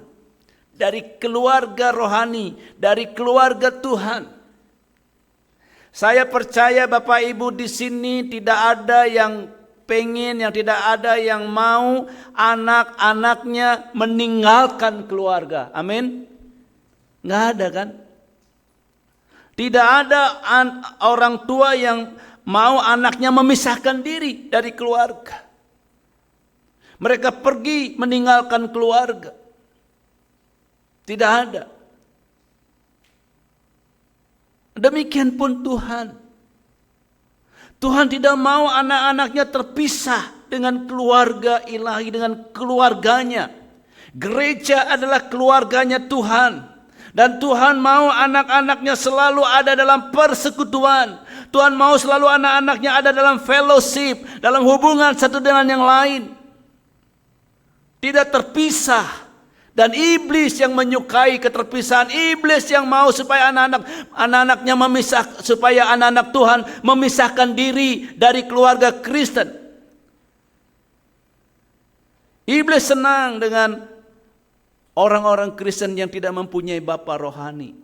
dari keluarga rohani, dari keluarga Tuhan. Saya percaya Bapak Ibu di sini tidak ada yang pengen, yang tidak ada yang mau anak-anaknya meninggalkan keluarga. Amin. Nggak ada kan? Tidak ada orang tua yang mau anaknya memisahkan diri dari keluarga. Mereka pergi meninggalkan keluarga. Tidak ada. Demikian pun Tuhan. Tuhan tidak mau anak-anaknya terpisah dengan keluarga ilahi, dengan keluarganya. Gereja adalah keluarganya Tuhan. Dan Tuhan mau anak-anaknya selalu ada dalam persekutuan. Tuhan mau selalu anak-anaknya ada dalam fellowship, dalam hubungan satu dengan yang lain. Tidak terpisah. Dan iblis yang menyukai keterpisahan, iblis yang mau supaya anak-anaknya memisah, supaya anak-anak Tuhan memisahkan diri dari keluarga Kristen. Iblis senang dengan orang-orang Kristen yang tidak mempunyai bapa rohani.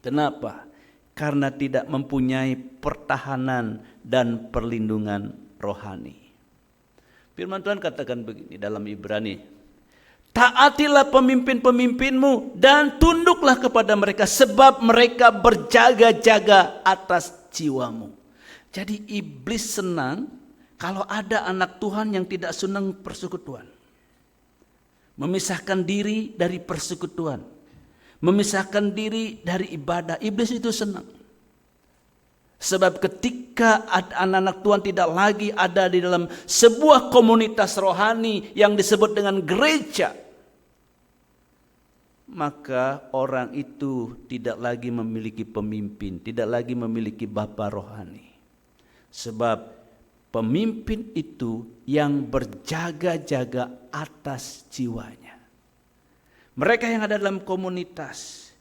Kenapa? Karena tidak mempunyai pertahanan dan perlindungan rohani. Firman Tuhan katakan begini dalam Ibrani. Taatilah pemimpin-pemimpinmu dan tunduklah kepada mereka sebab mereka berjaga-jaga atas jiwamu. Jadi iblis senang kalau ada anak Tuhan yang tidak senang persekutuan. Memisahkan diri dari persekutuan. Memisahkan diri dari ibadah. Iblis itu senang. Sebab ketika anak-anak Tuhan tidak lagi ada di dalam sebuah komunitas rohani yang disebut dengan gereja, maka orang itu tidak lagi memiliki pemimpin, tidak lagi memiliki bapa rohani. Sebab pemimpin itu yang berjaga-jaga atas jiwanya. Mereka yang ada dalam komunitas,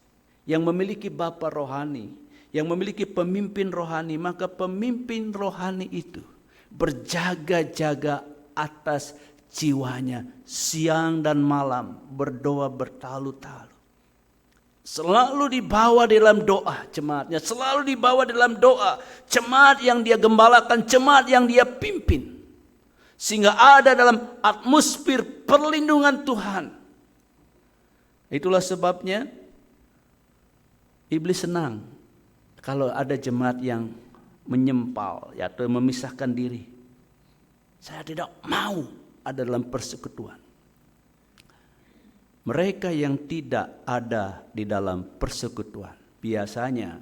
yang memiliki bapa rohani, yang memiliki pemimpin rohani, maka pemimpin rohani itu berjaga-jaga atas jiwanya siang dan malam, berdoa bertalu-talu. Selalu dibawa dalam doa jemaatnya, selalu dibawa dalam doa jemaat yang dia gembalakan, jemaat yang dia pimpin. Sehingga ada dalam atmosfer perlindungan Tuhan. Itulah sebabnya Iblis senang kalau ada jemaat yang menyempal ya, atau memisahkan diri. Saya tidak mau ada dalam persekutuan. Mereka yang tidak ada di dalam persekutuan, biasanya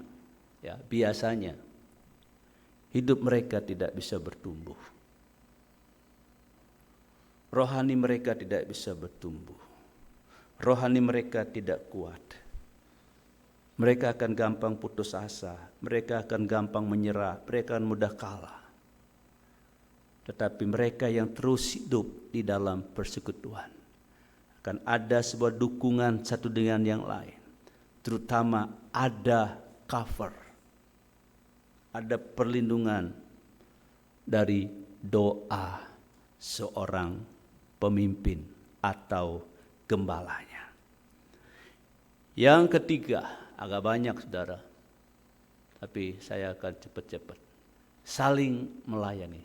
hidup mereka tidak bisa bertumbuh. Rohani mereka tidak bisa bertumbuh. Rohani mereka tidak kuat. Mereka akan gampang putus asa, mereka akan gampang menyerah, mereka akan mudah kalah. Tetapi mereka yang terus hidup di dalam persekutuan, akan ada sebuah dukungan satu dengan yang lain. Terutama ada cover, ada perlindungan dari doa seorang pemimpin atau gembalanya. Yang ketiga, agak banyak saudara, tapi saya akan cepat-cepat. Saling melayani.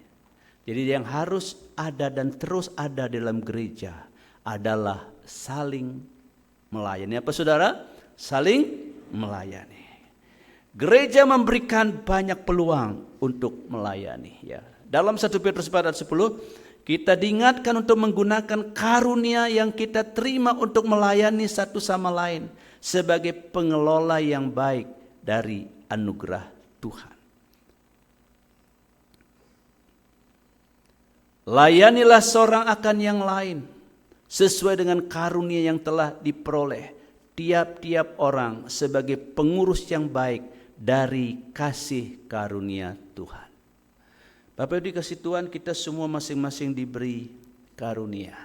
Jadi yang harus ada dan terus ada dalam gereja adalah saling melayani. Apa saudara? Saling melayani. Gereja memberikan banyak peluang untuk melayani. Ya. Dalam 1 Petrus 4 ayat 10, kita diingatkan untuk menggunakan karunia yang kita terima untuk melayani satu sama lain sebagai pengelola yang baik dari anugerah Tuhan. Layanilah seorang akan yang lain sesuai dengan karunia yang telah diperoleh tiap-tiap orang sebagai pengurus yang baik dari kasih karunia Tuhan. Bapak Ibu dikasih Tuhan, kita semua masing-masing diberi karunia.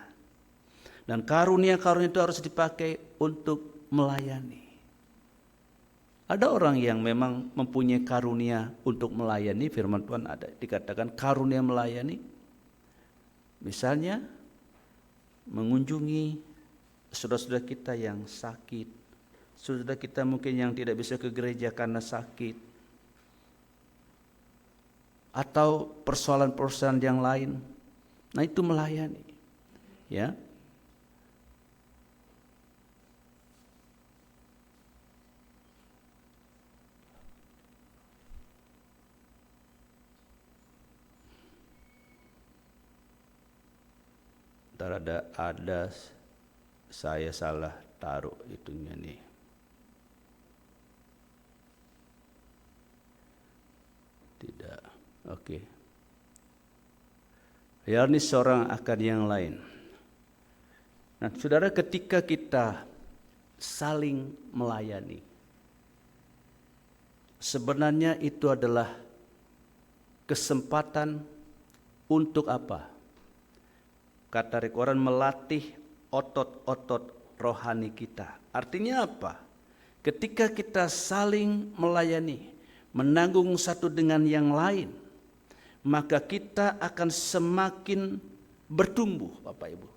Dan karunia-karunia itu harus dipakai untuk melayani. Ada orang yang memang mempunyai karunia untuk melayani, firman Tuhan ada dikatakan karunia melayani. Misalnya mengunjungi saudara-saudara kita yang sakit, saudara kita mungkin yang tidak bisa ke gereja karena sakit, atau persoalan-persoalan yang lain. Nah, itu melayani. Ya. Ntar ada saya salah taruh itunya nih. Tidak. Oke. Layani seorang akan yang lain. Nah, saudara, ketika kita saling melayani, sebenarnya itu adalah kesempatan untuk apa? Kata Rikoran, melatih otot-otot rohani kita. Artinya apa? Ketika kita saling melayani, menanggung satu dengan yang lain, maka kita akan semakin bertumbuh, Bapak Ibu.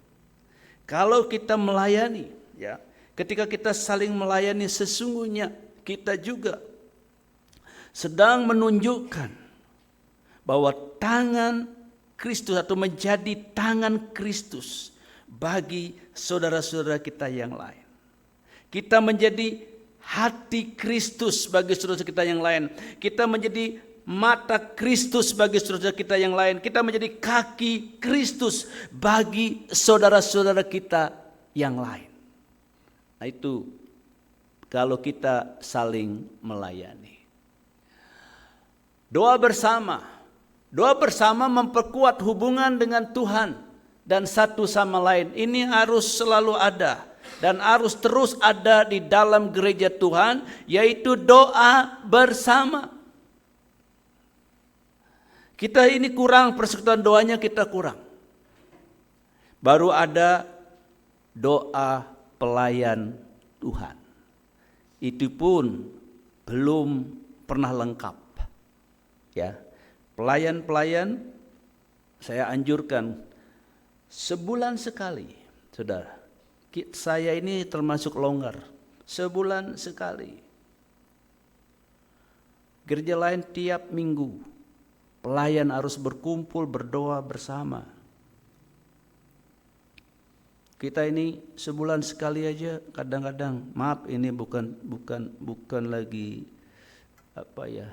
Kalau kita melayani, ya, ketika kita saling melayani, sesungguhnya kita juga sedang menunjukkan bahwa tangan Kristus atau menjadi tangan Kristus bagi saudara-saudara kita yang lain. Kita menjadi hati Kristus bagi saudara kita yang lain. Kita menjadi mata Kristus bagi saudara kita yang lain. Kita menjadi kaki Kristus bagi saudara-saudara kita yang lain. Nah, itu kalau kita saling melayani. Doa bersama. Doa bersama memperkuat hubungan dengan Tuhan dan satu sama lain. Ini harus selalu ada dan harus terus ada di dalam gereja Tuhan, yaitu doa bersama. Kita ini kurang, persekutuan doanya kita kurang. Baru ada doa pelayan Tuhan. Itu pun belum pernah lengkap. Ya. Pelayan-pelayan saya anjurkan sebulan sekali, saudara. Saya ini termasuk longgar, sebulan sekali. Gereja lain tiap minggu, pelayan harus berkumpul berdoa bersama. Kita ini sebulan sekali aja kadang-kadang, maaf ini bukan lagi apa ya,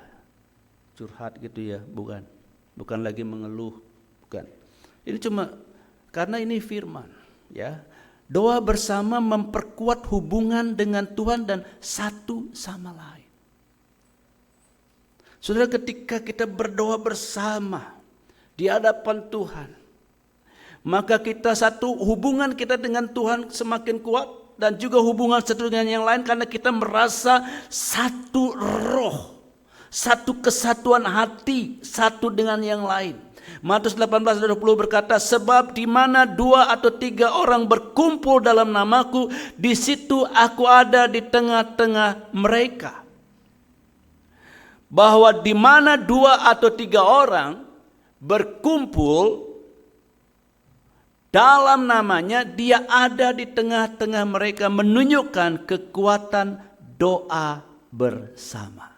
curhat gitu ya, bukan lagi mengeluh, bukan. Ini cuma karena ini firman, ya. Doa bersama memperkuat hubungan dengan Tuhan dan satu sama lain. Saudara, ketika kita berdoa bersama di hadapan Tuhan, maka kita hubungan kita dengan Tuhan semakin kuat dan juga hubungan satu dengan yang lain karena kita merasa satu roh, satu kesatuan hati satu dengan yang lain. Matius 18:20 berkata, sebab di mana 2 atau 3 orang berkumpul dalam namaku, di situ aku ada di tengah-tengah mereka. Bahwa di mana 2 atau 3 orang berkumpul dalam namanya, dia ada di tengah-tengah mereka, menunjukkan kekuatan doa bersama.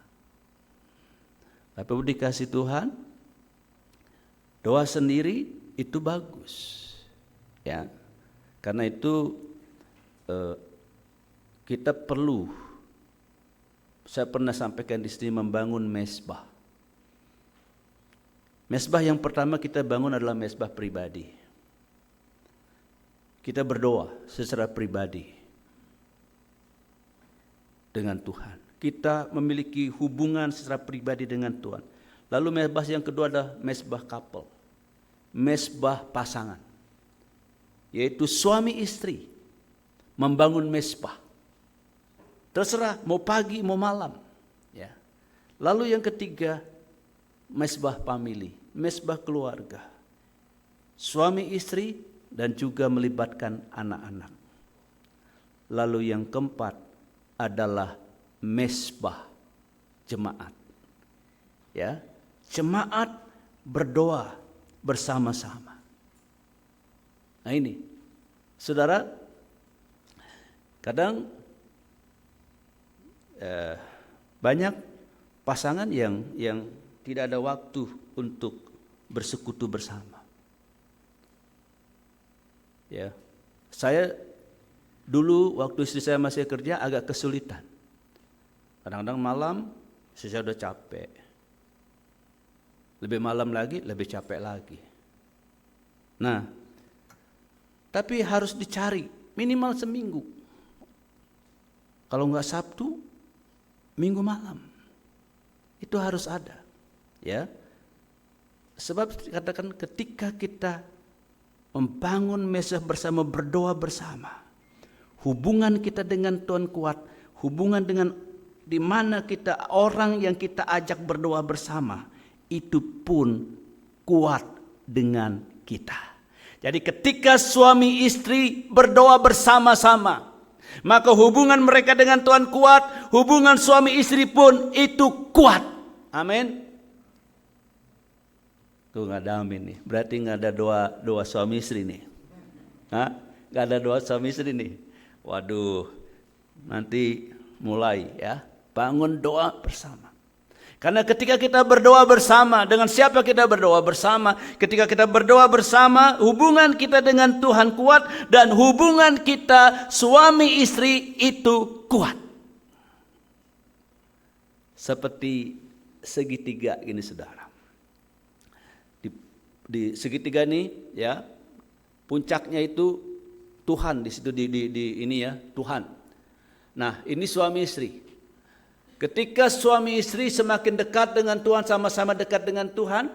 Bapak Ibu dikasih Tuhan, doa sendiri itu bagus, ya. Karena itu kita perlu, saya pernah sampaikan di sini, membangun mezbah. Mezbah yang pertama kita bangun adalah mezbah pribadi. Kita berdoa secara pribadi dengan Tuhan. Kita memiliki hubungan secara pribadi dengan Tuhan. Lalu mezbah yang kedua adalah mezbah couple, mezbah pasangan, yaitu suami istri membangun mezbah. Terserah mau pagi mau malam, ya. Lalu yang ketiga mezbah family, mezbah keluarga, suami istri dan juga melibatkan anak-anak. Lalu yang keempat adalah mezbah jemaat, ya. Jemaat berdoa bersama-sama. Nah ini, saudara, kadang banyak pasangan yang tidak ada waktu untuk bersekutu bersama. Ya, saya dulu waktu istri saya masih kerja agak kesulitan. Kadang-kadang malam saya udah capek. Lebih malam lagi, lebih capek lagi. Nah, tapi harus dicari minimal seminggu. Kalau enggak Sabtu, Minggu malam. Itu harus ada, ya. Sebab katakan ketika kita membangun mezbah bersama, berdoa bersama, hubungan kita dengan Tuhan kuat, hubungan dengan di mana kita, orang yang kita ajak berdoa bersama itu pun kuat dengan kita. Jadi ketika suami istri berdoa bersama-sama, maka hubungan mereka dengan Tuhan kuat, hubungan suami istri pun itu kuat. Amin. Tuh nggak ada amin nih, berarti nggak ada doa suami istri nih. Hah? Nggak ada doa suami istri nih. Waduh, nanti mulai ya, bangun doa bersama. Karena ketika kita berdoa bersama, dengan siapa kita berdoa bersama? Ketika kita berdoa bersama, hubungan kita dengan Tuhan kuat dan hubungan kita suami istri itu kuat. Seperti segitiga ini, saudara. Di segitiga ini, ya, puncaknya itu Tuhan di situ, di ini ya, Tuhan. Nah, ini suami istri. Ketika suami istri semakin dekat dengan Tuhan, sama-sama dekat dengan Tuhan,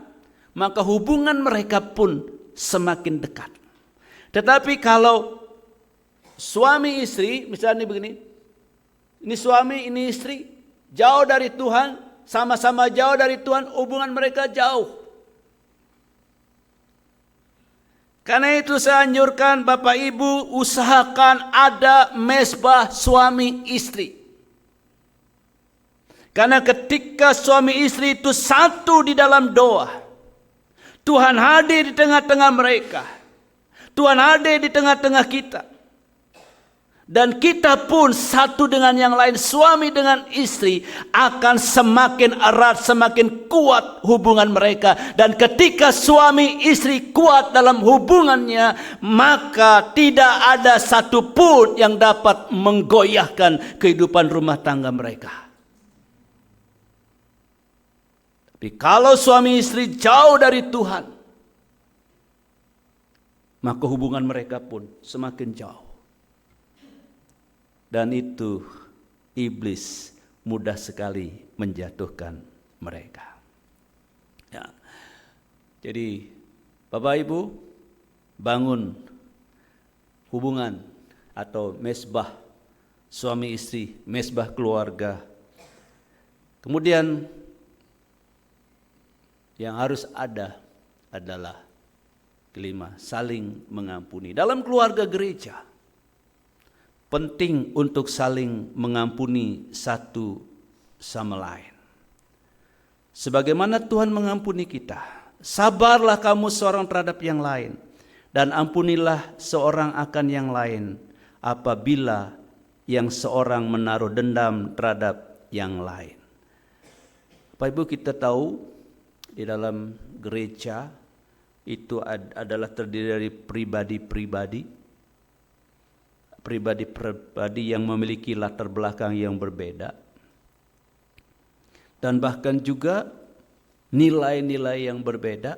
maka hubungan mereka pun semakin dekat. Tetapi kalau suami istri, misalnya begini, ini suami, ini istri, jauh dari Tuhan, sama-sama jauh dari Tuhan, hubungan mereka jauh. Karena itu saya anjurkan Bapak Ibu, usahakan ada mezbah suami istri. Karena ketika suami istri itu satu di dalam doa, Tuhan hadir di tengah-tengah mereka. Tuhan hadir di tengah-tengah kita. Dan kita pun satu dengan yang lain, suami dengan istri, akan semakin erat, semakin kuat hubungan mereka. Dan ketika suami istri kuat dalam hubungannya, maka tidak ada satupun yang dapat menggoyahkan kehidupan rumah tangga mereka. Tapi kalau suami istri jauh dari Tuhan, maka hubungan mereka pun semakin jauh. Dan itu iblis mudah sekali menjatuhkan mereka. Ya. Jadi Bapak Ibu, bangun hubungan atau mesbah suami istri, mesbah keluarga. Kemudian yang harus ada adalah kelima, saling mengampuni. Dalam keluarga gereja, penting untuk saling mengampuni satu sama lain. Sebagaimana Tuhan mengampuni kita, sabarlah kamu seorang terhadap yang lain, dan ampunilah seorang akan yang lain apabila yang seorang menaruh dendam terhadap yang lain. Bapak Ibu, kita tahu di dalam gereja itu adalah terdiri dari pribadi-pribadi yang memiliki latar belakang yang berbeda, dan bahkan juga nilai-nilai yang berbeda.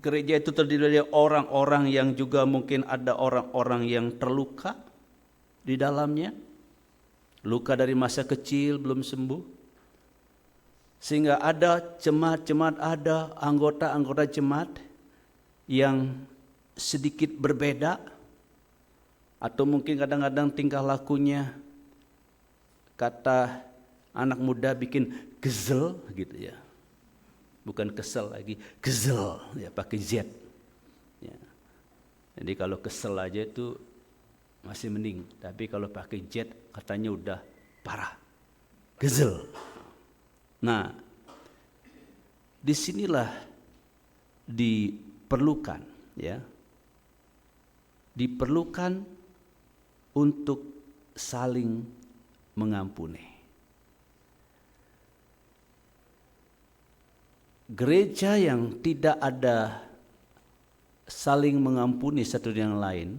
Gereja itu terdiri dari orang-orang yang juga mungkin ada orang-orang yang terluka di dalamnya, luka dari masa kecil belum sembuh, sehingga ada jemaat-jemaat, ada anggota-anggota jemaat yang sedikit berbeda, atau mungkin kadang-kadang tingkah lakunya, kata anak muda, bikin gezel gitu ya, bukan kesel lagi, gezel ya, pakai Z ya. Jadi kalau kesel aja itu masih mending, tapi kalau pakai Z katanya udah parah, gezel. Nah, disinilah diperlukan ya, diperlukan untuk saling mengampuni. Gereja yang tidak ada saling mengampuni satu dengan lain,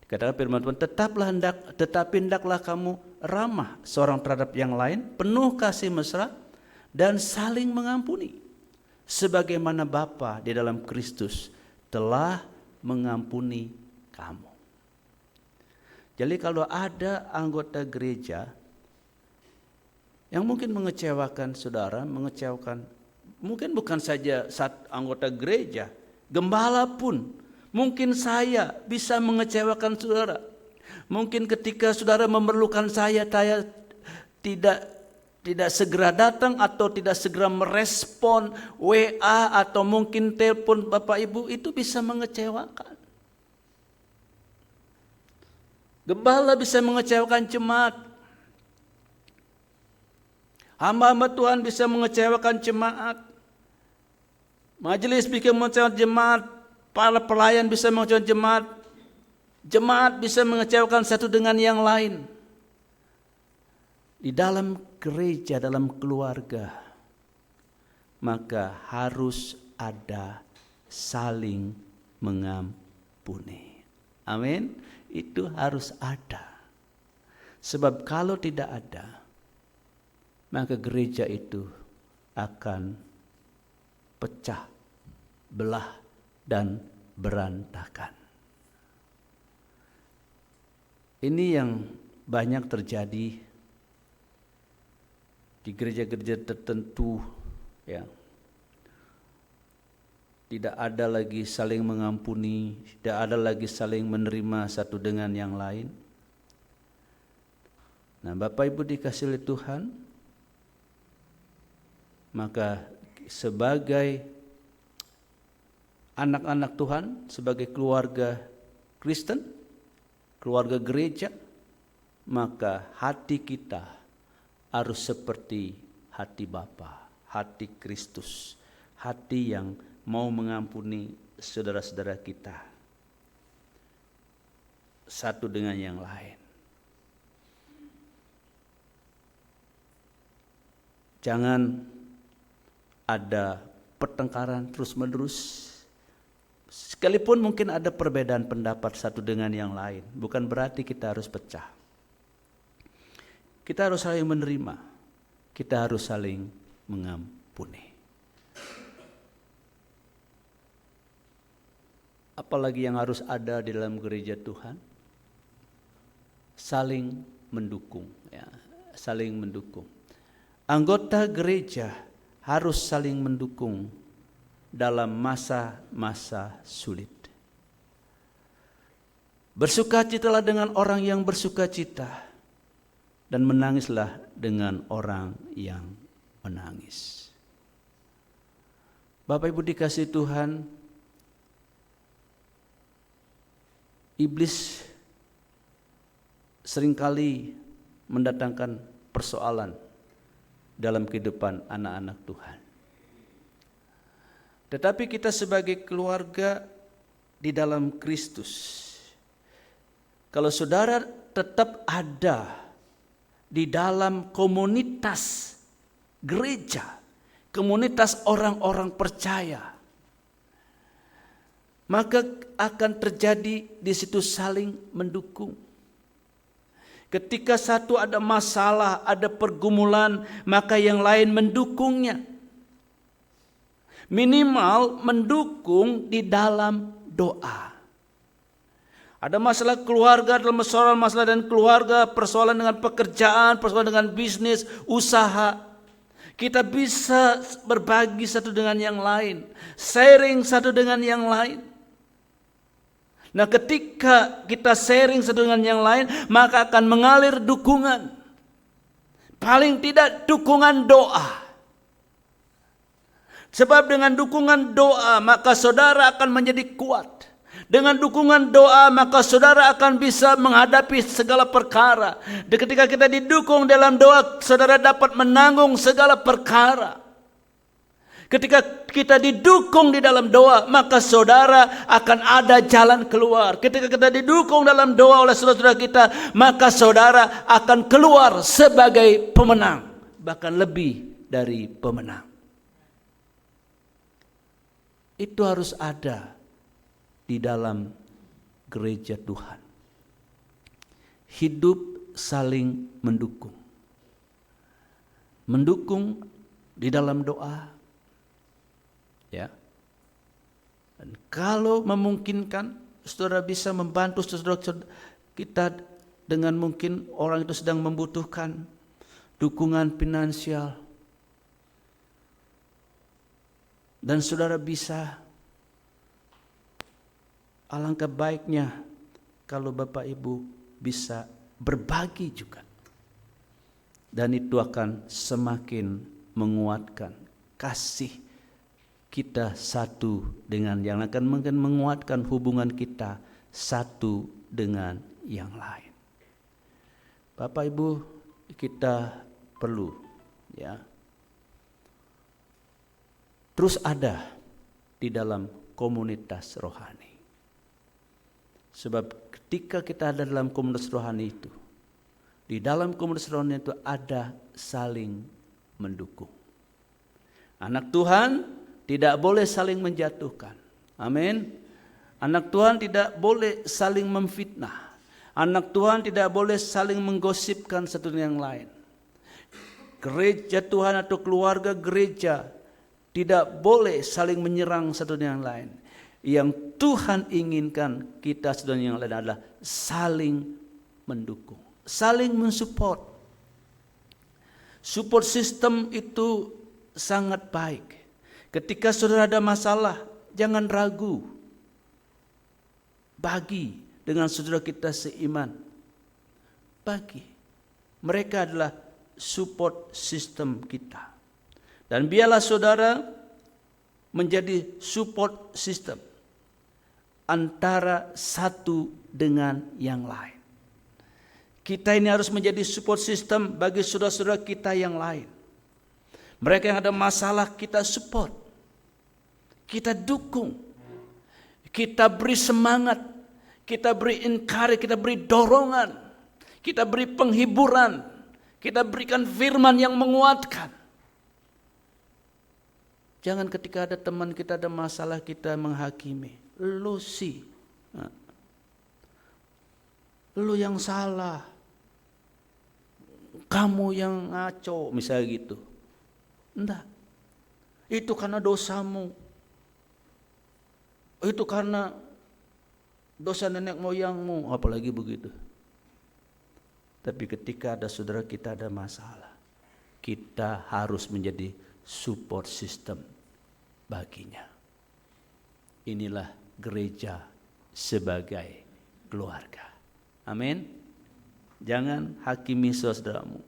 katakan firman Tuhan, tetapi hendaklah kamu ramah seorang terhadap yang lain, penuh kasih mesra dan saling mengampuni, sebagaimana Bapa di dalam Kristus telah mengampuni kamu. Jadi kalau ada anggota gereja yang mungkin mengecewakan saudara, mungkin bukan saja anggota gereja, gembala pun, mungkin saya bisa mengecewakan saudara. Mungkin ketika saudara memerlukan saya tidak segera datang atau tidak segera merespon WA atau mungkin telepon Bapak Ibu, itu bisa mengecewakan. Gembala bisa mengecewakan jemaat. Hamba-hamba Tuhan bisa mengecewakan jemaat. Majelis bisa mengecewakan jemaat. Para pelayan bisa mengecewakan jemaat. Jemaat bisa mengecewakan satu dengan yang lain. Di dalam gereja, dalam keluarga, maka harus ada saling mengampuni. Amin. Itu harus ada. Sebab kalau tidak ada, maka gereja itu akan pecah, belah, dan berantakan. Ini yang banyak terjadi di gereja-gereja tertentu, ya. Tidak ada lagi saling mengampuni, tidak ada lagi saling menerima satu dengan yang lain. Nah, Bapak Ibu dikasihi oleh Tuhan, maka sebagai anak-anak Tuhan, sebagai keluarga Kristen, keluarga gereja, maka hati kita harus seperti hati Bapa, hati Kristus, hati yang mau mengampuni saudara-saudara kita. satu dengan yang lain. Jangan ada pertengkaran terus-menerus. Sekalipun mungkin ada perbedaan pendapat satu dengan yang lain, bukan berarti kita harus pecah. Kita harus saling menerima, kita harus saling mengampuni. Apalagi yang harus ada di dalam gereja Tuhan? Saling mendukung, ya, saling mendukung. Anggota gereja harus saling mendukung dalam masa-masa sulit. Bersukacitalah dengan orang yang bersukacita, dan menangislah dengan orang yang menangis. Bapak Ibu dikasihi Tuhan, iblis seringkali mendatangkan persoalan dalam kehidupan anak-anak Tuhan. Tetapi kita sebagai keluarga di dalam Kristus, kalau saudara tetap ada di dalam komunitas gereja, komunitas orang-orang percaya, maka akan terjadi di situ saling mendukung. Ketika satu ada masalah, ada pergumulan, maka yang lain mendukungnya. Minimal mendukung di dalam doa. Ada masalah keluarga, dalam masalah dan keluarga, persoalan dengan pekerjaan, persoalan dengan bisnis, usaha. Kita bisa berbagi satu dengan yang lain, sharing satu dengan yang lain. Nah, ketika kita sharing satu dengan yang lain, maka akan mengalir dukungan. Paling tidak dukungan doa. Sebab dengan dukungan doa, maka saudara akan menjadi kuat. Dengan dukungan doa, maka saudara akan bisa menghadapi segala perkara. Dan ketika kita didukung dalam doa, saudara dapat menanggung segala perkara. Ketika kita didukung di dalam doa, maka saudara akan ada jalan keluar. Ketika kita didukung dalam doa oleh saudara-saudara kita, maka saudara akan keluar sebagai pemenang, bahkan lebih dari pemenang. Itu harus ada di dalam gereja Tuhan. Hidup saling mendukung. Mendukung di dalam doa. Ya. Dan kalau memungkinkan, saudara bisa membantu saudara kita dengan mungkin orang itu sedang membutuhkan dukungan finansial. Dan saudara bisa, alangkah baiknya kalau Bapak Ibu bisa berbagi juga. Dan itu akan semakin menguatkan kasih kita satu dengan yang akan mungkin menguatkan hubungan kita satu dengan yang lain. Bapak Ibu, kita perlu ya terus ada di dalam komunitas rohani. Sebab ketika kita ada dalam komunitas rohani itu, di dalam komunitas rohani itu ada saling mendukung. Anak Tuhan tidak boleh saling menjatuhkan. Amin. Anak Tuhan tidak boleh saling memfitnah. Anak Tuhan tidak boleh saling menggosipkan satu dengan yang lain. Gereja Tuhan atau keluarga gereja tidak boleh saling menyerang satu dengan yang lain. Yang Tuhan inginkan kita satu dengan yang lain adalah saling mendukung, saling mensupport. Support system itu sangat baik. Ketika saudara ada masalah, jangan ragu. Bagi dengan saudara kita seiman. Bagi. Mereka adalah support system kita. Dan biarlah saudara menjadi support system antara satu dengan yang lain. Kita ini harus menjadi support system bagi saudara-saudara kita yang lain. Mereka yang ada masalah kita support, kita dukung, kita beri semangat, kita beri encourage, kita beri dorongan, kita beri penghiburan, kita berikan firman yang menguatkan. Jangan ketika ada teman kita ada masalah kita menghakimi. Lu sih, lu yang salah, kamu yang ngaco, misalnya gitu. Enggak, itu karena dosamu, itu karena dosa nenek moyangmu, apalagi begitu. Tapi ketika ada saudara kita ada masalah, kita harus menjadi support system baginya. Inilah gereja sebagai keluarga. Amin. Jangan hakimi saudaramu.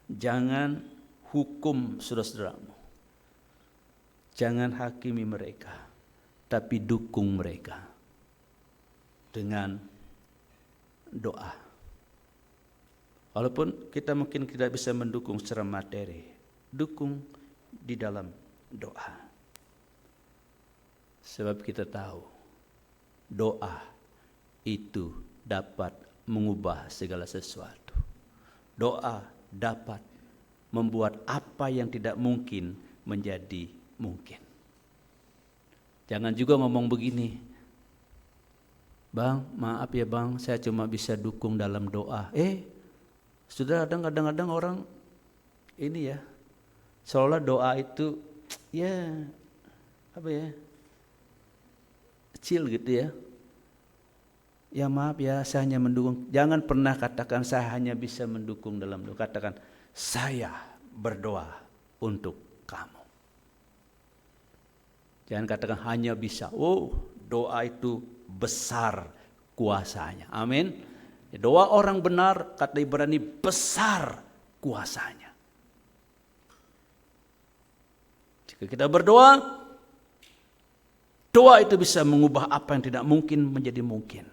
Jangan hukum saudara-saudaramu. Jangan hakimi mereka, tapi dukung mereka dengan doa. Walaupun kita mungkin tidak bisa mendukung secara materi, dukung di dalam doa. Sebab kita tahu doa itu dapat mengubah segala sesuatu. Doa dapat membuat apa yang tidak mungkin menjadi mungkin. Jangan juga ngomong begini, Bang, maaf ya Bang, saya cuma bisa dukung dalam doa. Sudah kadang-kadang orang ini ya, seolah doa itu ya apa ya, kecil gitu ya. Ya maaf ya, saya hanya mendukung. Jangan pernah katakan saya hanya bisa mendukung dalam doa. Katakan saya berdoa untuk kamu. Jangan katakan hanya bisa. Oh, doa itu besar kuasanya. Amin. Doa orang benar, kata Ibrani, besar kuasanya. Jika kita berdoa, doa itu bisa mengubah apa yang tidak mungkin menjadi mungkin.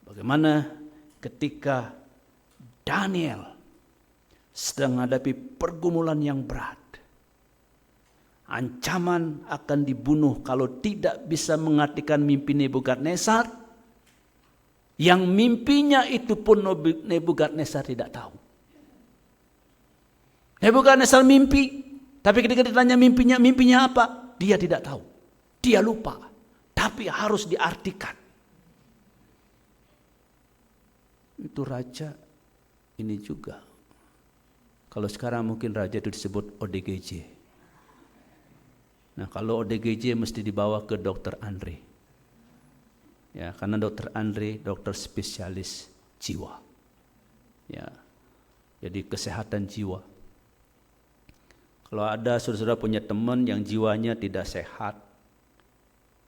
Bagaimana ketika Daniel sedang menghadapi pergumulan yang berat. Ancaman akan dibunuh kalau tidak bisa mengartikan mimpi Nebukadnezar. Yang mimpinya itu pun Nebukadnezar tidak tahu. Nebukadnezar mimpi, tapi ketika ditanya mimpinya apa? Dia tidak tahu. Dia lupa. Tapi harus diartikan. Itu raja ini juga. Kalau sekarang mungkin raja itu disebut ODGJ. Nah, kalau ODGJ mesti dibawa ke Dr. Andre. Ya, karena Dr. Andre dokter spesialis jiwa. Ya. Jadi kesehatan jiwa. Kalau ada saudara-saudara punya teman yang jiwanya tidak sehat,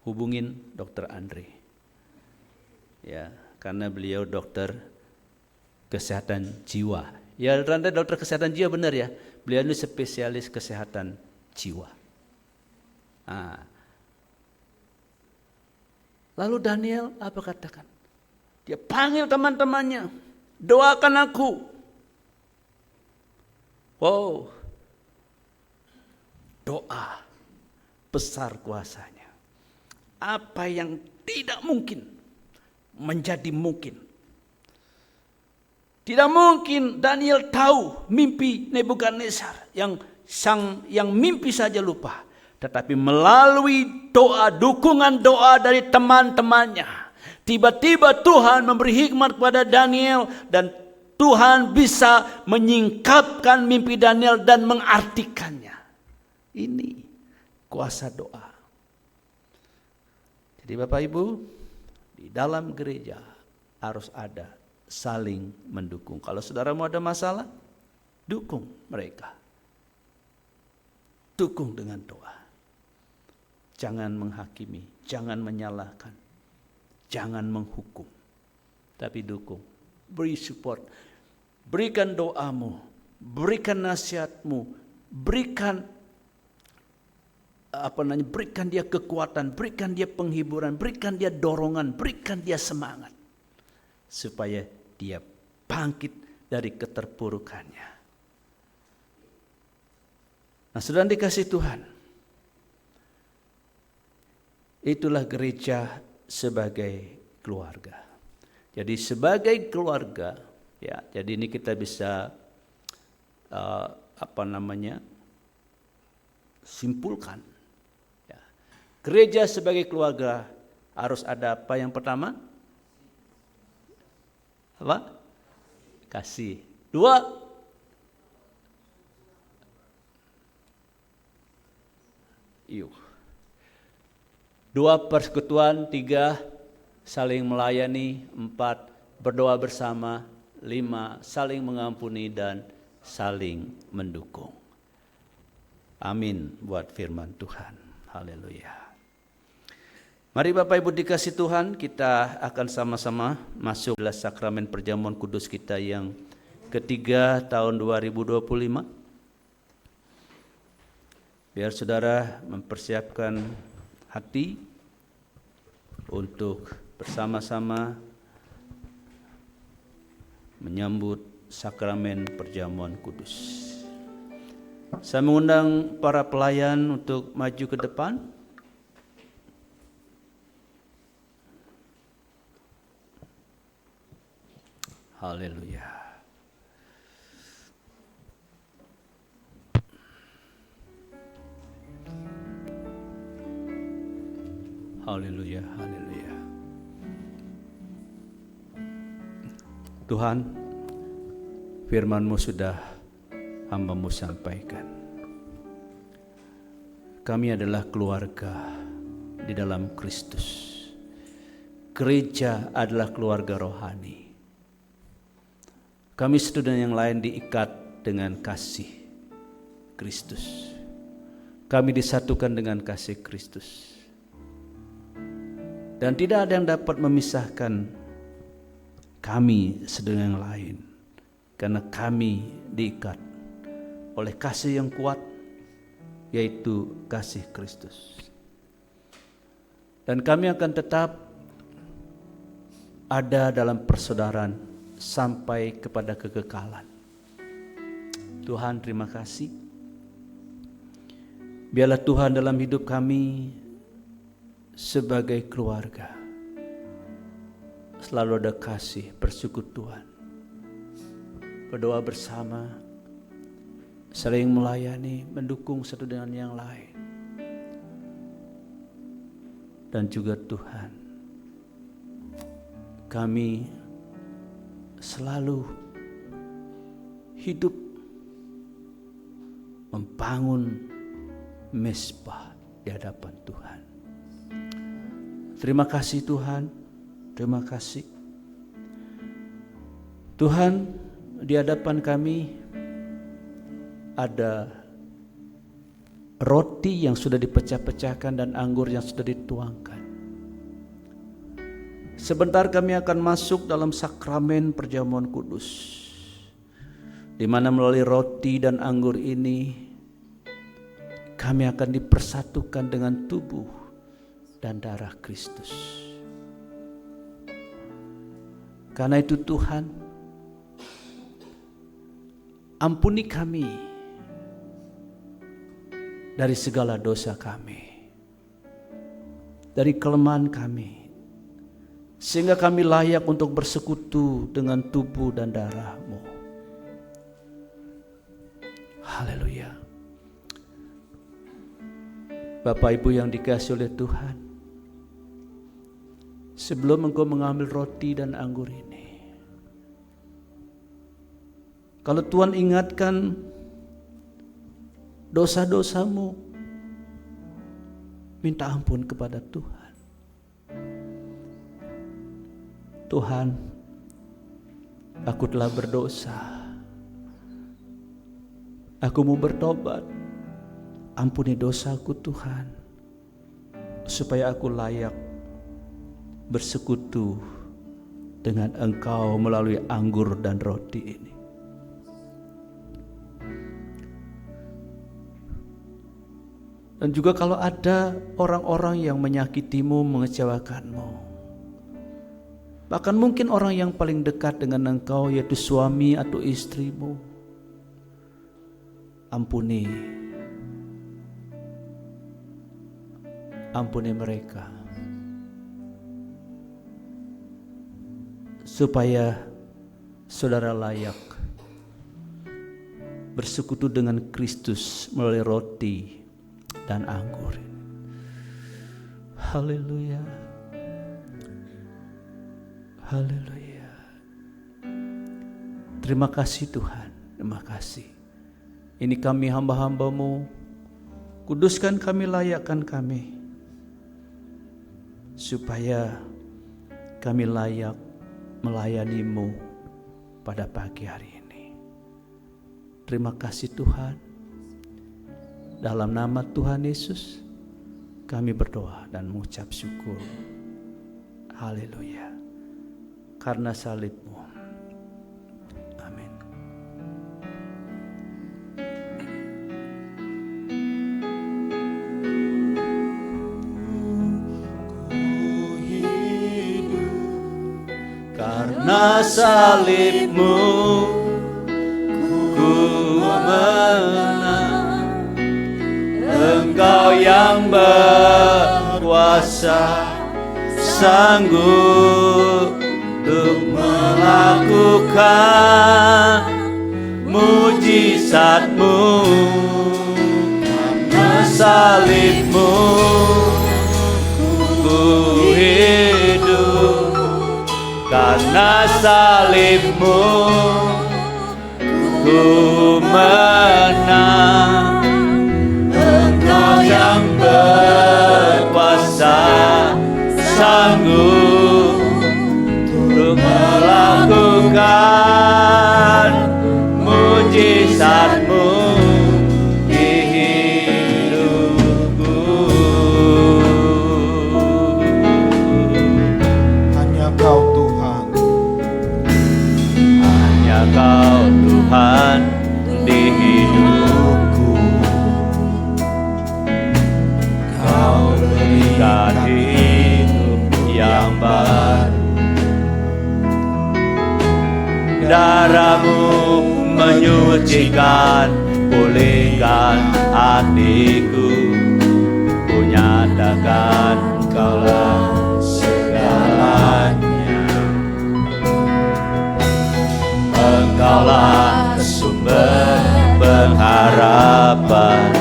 hubungin Dr. Andre. Ya, karena beliau dokter kesehatan jiwa. Ya, Anda dokter kesehatan jiwa benar ya. Beliau ini spesialis kesehatan jiwa. Lalu Daniel apa katakan? Dia panggil teman-temannya, doakan aku. Wow, doa besar kuasanya. Apa yang tidak mungkin menjadi mungkin. Tidak mungkin Daniel tahu mimpi Nebukadnezar yang mimpi saja lupa. Tetapi melalui doa, dukungan doa dari teman-temannya, tiba-tiba Tuhan memberi hikmat kepada Daniel dan Tuhan bisa menyingkapkan mimpi Daniel dan mengartikannya. Ini kuasa doa. Jadi Bapak Ibu, di dalam gereja harus ada saling mendukung. Kalau saudara mau ada masalah, dukung mereka. Dukung dengan doa. Jangan menghakimi, jangan menyalahkan, jangan menghukum, tapi dukung, beri support, berikan doamu, berikan nasihatmu, berikan berikan dia kekuatan, berikan dia penghiburan, berikan dia dorongan, berikan dia semangat, supaya dia bangkit dari keterpurukannya. Nah, saudara dikasih Tuhan, Itulah gereja sebagai keluarga. Jadi sebagai keluarga, ya. Jadi ini kita bisa simpulkan. Ya. Gereja sebagai keluarga harus ada apa yang pertama? Apa? Kasih. 2, yuk. 2, persekutuan. 3, saling melayani. 4, berdoa bersama. 5, saling mengampuni dan saling mendukung. Amin buat firman Tuhan. Haleluya. Mari Bapak Ibu dikasih Tuhan, kita akan sama-sama masuk dalam sakramen perjamuan kudus kita yang ketiga tahun 2025. Biar saudara mempersiapkan hati untuk bersama-sama menyambut sakramen perjamuan kudus. Saya mengundang para pelayan untuk maju ke depan. Haleluya. Haleluya, haleluya. Tuhan, firman-Mu sudah hamba-Mu sampaikan. Kami adalah keluarga di dalam Kristus. Gereja adalah keluarga rohani. Kami satu dan yang lain diikat dengan kasih Kristus. Kami disatukan dengan kasih Kristus. Dan tidak ada yang dapat memisahkan kami satu dengan yang lain. Karena kami diikat oleh kasih yang kuat, yaitu kasih Kristus. Dan kami akan tetap ada dalam persaudaraan sampai kepada kekekalan. Tuhan, terima kasih. Biarlah Tuhan dalam hidup kami sebagai keluarga selalu ada kasih, persekutuan, berdoa bersama, saling melayani, mendukung satu dengan yang lain. Dan juga Tuhan, kami selalu hidup membangun mezbah di hadapan Tuhan. Terima kasih Tuhan, terima kasih. Tuhan, di hadapan kami ada roti yang sudah dipecah-pecahkan dan anggur yang sudah dituangkan. Sebentar kami akan masuk dalam sakramen perjamuan kudus, di mana melalui roti dan anggur ini kami akan dipersatukan dengan tubuh dan darah Kristus. Karena itu Tuhan, ampuni kami dari segala dosa kami, dari kelemahan kami, sehingga kami layak untuk bersekutu dengan tubuh dan darah-Mu. Haleluya. Bapak Ibu yang dikasihi oleh Tuhan, sebelum engkau mengambil roti dan anggur ini, kalau Tuhan ingatkan dosa-dosamu, minta ampun kepada Tuhan. Tuhan, aku telah berdosa. Aku mau bertobat. Ampuni dosaku Tuhan, supaya aku layak bersekutu dengan Engkau melalui anggur dan roti ini. Dan juga kalau ada orang-orang yang menyakitimu, mengecewakanmu, bahkan mungkin orang yang paling dekat dengan engkau, yaitu suami atau istrimu, ampuni mereka. supaya saudara layak bersekutu dengan Kristus melalui roti dan anggur. Haleluya. Haleluya. Terima kasih Tuhan, terima kasih. Ini kami hamba-hamba-Mu, kuduskan kami, layakkan kami, supaya kami layak melayani-Mu pada pagi hari ini. Terima kasih Tuhan. Dalam nama Tuhan Yesus kami berdoa dan mengucap syukur. Haleluya. Karena salib-Mu. Amin. Karena salib-Mu ku menang. Engkau yang berkuasa, sanggup untuk melakukan mujizat-Mu. Karena salib-Mu ku hidup, karena salib-Mu ku menang. Engkau yang berkuasa, sanggup untuk melakukan mujizat-Mu di hidupku. Hanya Kau Tuhan, hanya Kau Tuhan di hidupku. Kau berikan hidup yang baru. Darah-Mu menyucikan, pulihkan hatiku. Ku nyatakan Engkaulah segalanya. Engkaulah sumber pengharapan.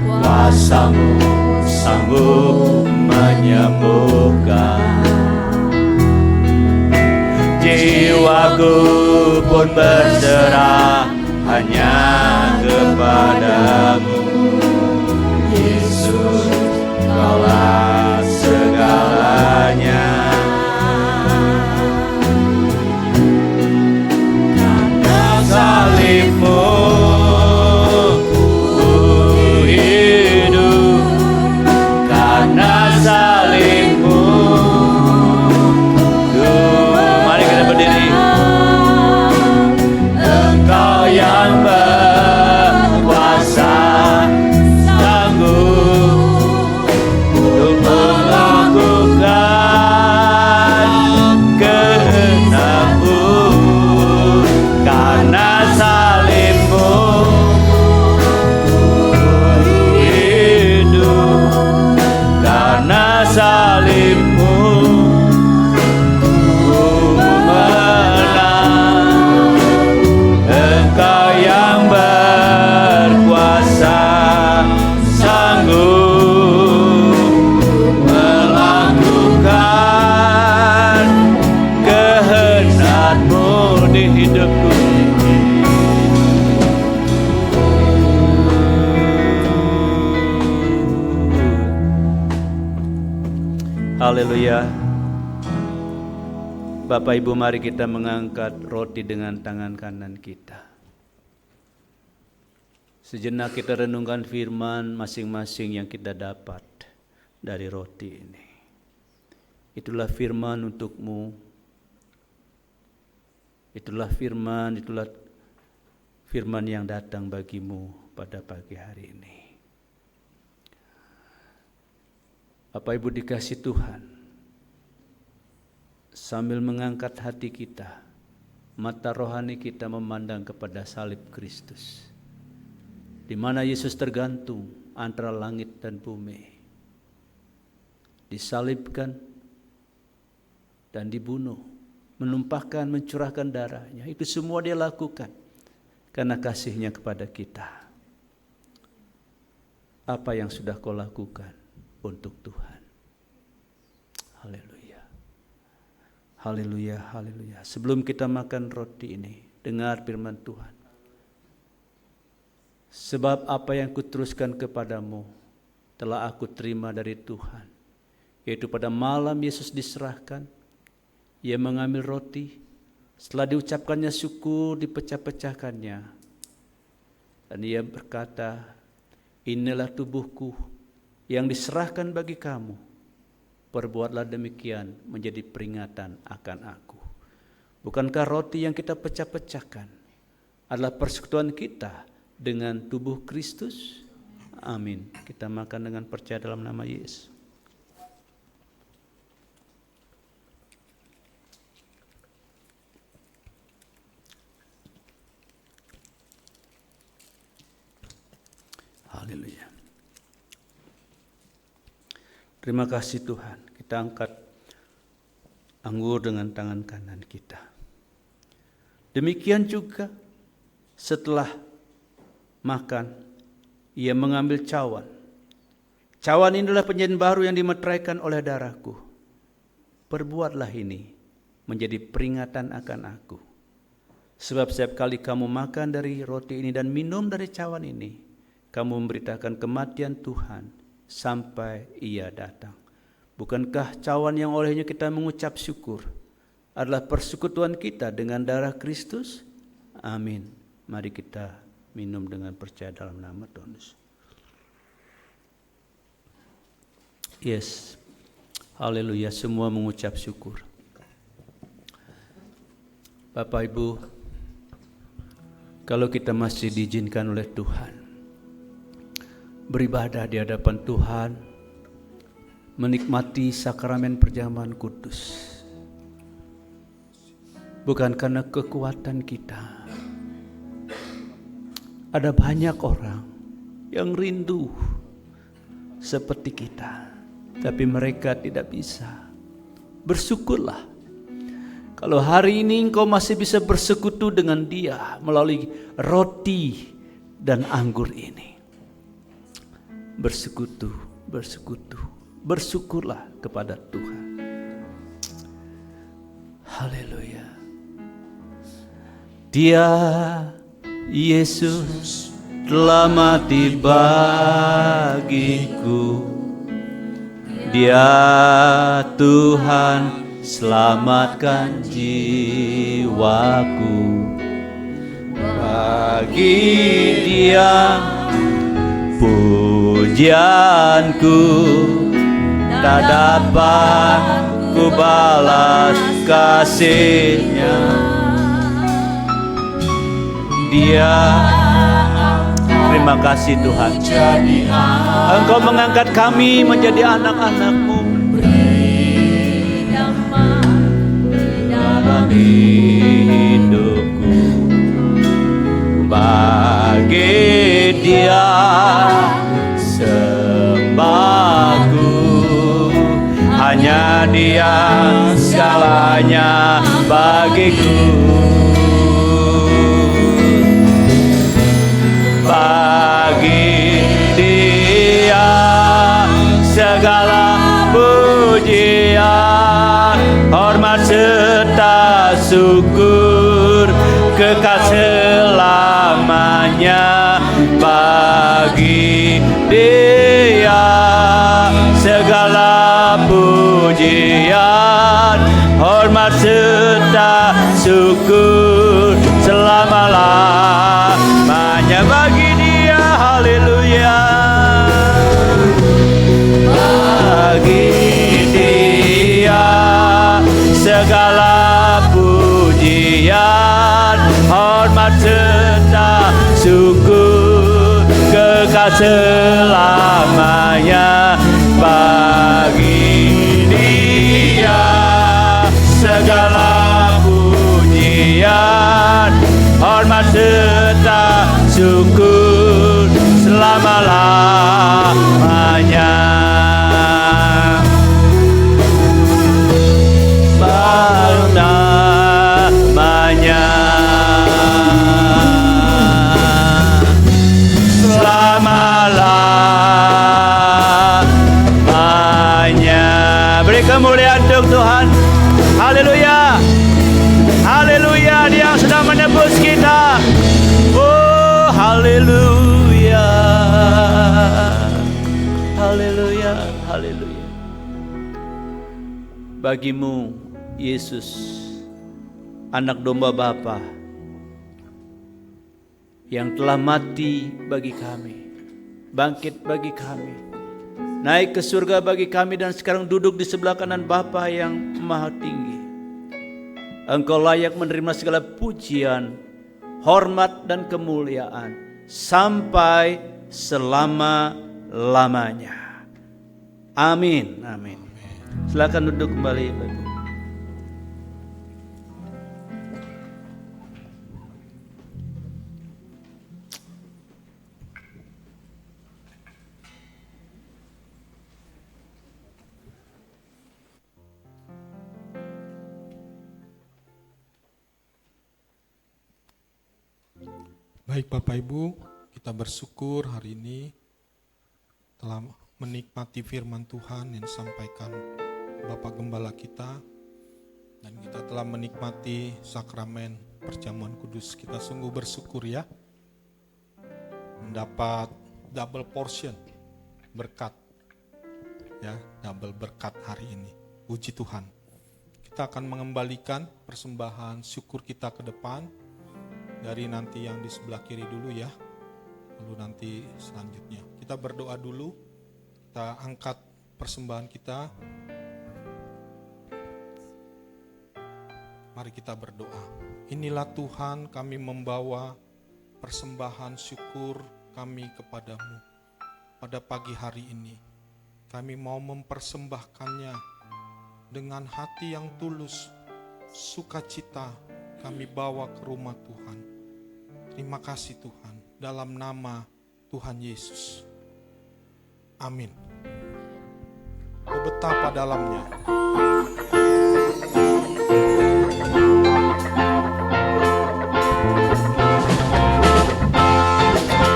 Kuasa-Mu sanggup menyembuhkan. Jiwaku pun berserah hanya kepadamu. Yesus, Kaulah segalanya. Karena salib-Mu ku hidup, karena salib-Mu. Mari kita berdiri. Engkau yang berkuasa, sanggup untuk melakukan kehendak-Mu. Karena salib-Mu hidup, karena salib-Mu menang. Engkau yang berkuasa, sanggup melakukan kehendak-Mu di hidupku. Haleluya. Bapak Ibu, mari kita mengangkat roti dengan tangan kanan kita. Sejenak kita renungkan firman masing-masing yang kita dapat dari roti ini. Itulah firman untukmu. Itulah firman yang datang bagimu pada pagi hari ini. Bapak Ibu dikasih Tuhan, sambil mengangkat hati kita, mata rohani kita memandang kepada salib Kristus, di mana Yesus tergantung antara langit dan bumi, disalibkan, dan dibunuh, menumpahkan, mencurahkan darahnya. Itu semua dia lakukan karena kasihnya kepada kita. Apa yang sudah kau lakukan untuk Tuhan? Haleluya. Haleluya, haleluya. Sebelum kita makan roti ini, dengar firman Tuhan. Sebab apa yang kuteruskan kepadamu telah aku terima dari Tuhan, yaitu pada malam Yesus diserahkan, Ia mengambil roti, setelah diucapkannya syukur, dipecah-pecahkannya, dan Ia berkata, inilah tubuhku yang diserahkan bagi kamu, perbuatlah demikian menjadi peringatan akan aku. Bukankah roti yang kita pecah-pecahkan adalah persekutuan kita dengan tubuh Kristus? Amin. Kita makan dengan percaya dalam nama Yesus. Haleluya. Terima kasih Tuhan. Kita angkat anggur dengan tangan kanan kita. Demikian juga setelah makan, Ia mengambil cawan. Cawan ini adalah perjanjian baru yang dimeteraikan oleh darahku. Perbuatlah ini menjadi peringatan akan aku. Sebab setiap kali kamu makan dari roti ini dan minum dari cawan ini, kamu memberitakan kematian Tuhan sampai Ia datang. Bukankah cawan yang olehnya kita mengucap syukur adalah persekutuan kita dengan darah Kristus? Amin. Mari kita minum dengan percaya dalam nama Tuhan Yesus. Yes. Haleluya, semua mengucap syukur. Bapak Ibu, kalau kita masih diizinkan oleh Tuhan beribadah di hadapan Tuhan, menikmati sakramen perjamuan kudus, bukan karena kekuatan kita. Ada banyak orang yang rindu seperti kita, tapi mereka tidak bisa. Bersyukurlah kalau hari ini engkau masih bisa bersekutu dengan Dia melalui roti dan anggur ini. Bersekutu, bersekutu, bersyukurlah kepada Tuhan. Haleluya. Dia Yesus telah mati bagiku. Dia Tuhan selamatkan jiwaku. Bagi Dia pujianku tak dapat ku balas kasih-Nya. Dia, terima kasih Tuhan, Engkau mengangkat kami menjadi anak-anak-Mu. Dalam hidupku, bagi Dia sembahku, hanya Dia segalanya bagiku. Bagi Dia segala pujian, hormat serta syukur kekal selamanya. Bagi Dia segala pujian, hormat serta syukur selama-lamanya. Bagi Dia, haleluya. Bagi Dia segala pujian, hormat serta syukur kekal selamanya. Bagi Dia segala pujian, hormat serta syukur selama-lamanya. Haleluya. Haleluya. Haleluya. Bagimu Yesus, anak domba Bapa yang telah mati bagi kami, bangkit bagi kami, naik ke surga bagi kami, dan sekarang duduk di sebelah kanan Bapa yang maha tinggi. Engkau layak menerima segala pujian, hormat dan kemuliaan sampai selama-lamanya. Amin. Amin. Silakan duduk kembali, Bapak Ibu. Baik Bapak Ibu, kita bersyukur hari ini telah menikmati firman Tuhan yang disampaikan Bapak Gembala kita, dan kita telah menikmati sakramen perjamuan kudus. Kita sungguh bersyukur ya, mendapat double portion berkat ya, double berkat hari ini. Puji Tuhan. Kita akan mengembalikan persembahan syukur kita ke depan dari nanti yang di sebelah kiri dulu ya, lalu nanti selanjutnya kita berdoa dulu. Kita angkat persembahan kita. Mari kita berdoa. Inilah Tuhan, kami membawa persembahan syukur kami kepadamu pada pagi hari ini. Kami mau mempersembahkannya dengan hati yang tulus, sukacita kami bawa ke rumah Tuhan. Terima kasih Tuhan, dalam nama Tuhan Yesus. Amin. Oh, betapa dalamnya.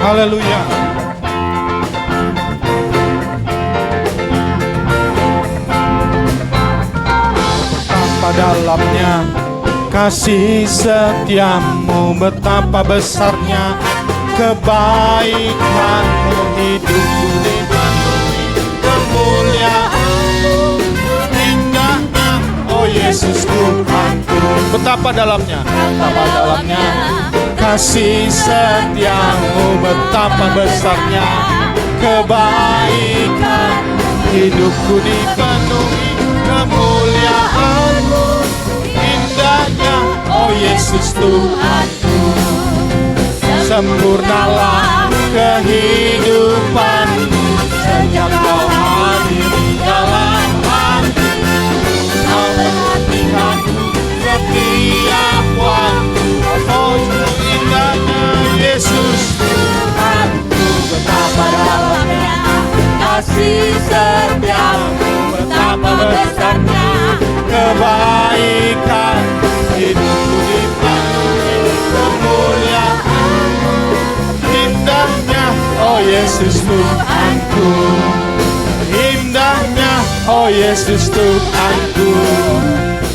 Haleluya. Betapa dalamnya kasih setiamu, betapa besarnya kebaikanmu, hidupku dipenuhi kemuliaanmu, indahnya, oh Yesus Tuhanku. Betapa dalamnya kasih setiamu, betapa besarnya kebaikan, hidupku dipenuhi kemuliaanmu, indahnya, oh Yesus Tuhanku. Sempurnalah kehidupanku sejak kau hadir dalam hati. Kau perhatikanku setiap waktu, oh indahnya Yesus Tuhanku. Betapa dalamnya kasih setiamu, betapa besarnya kebaikan, hidupku dipenuhi kemuliaanmu, indahnya, oh Yesus Tuhanku. Indahnya, oh Yesus Tuhanku.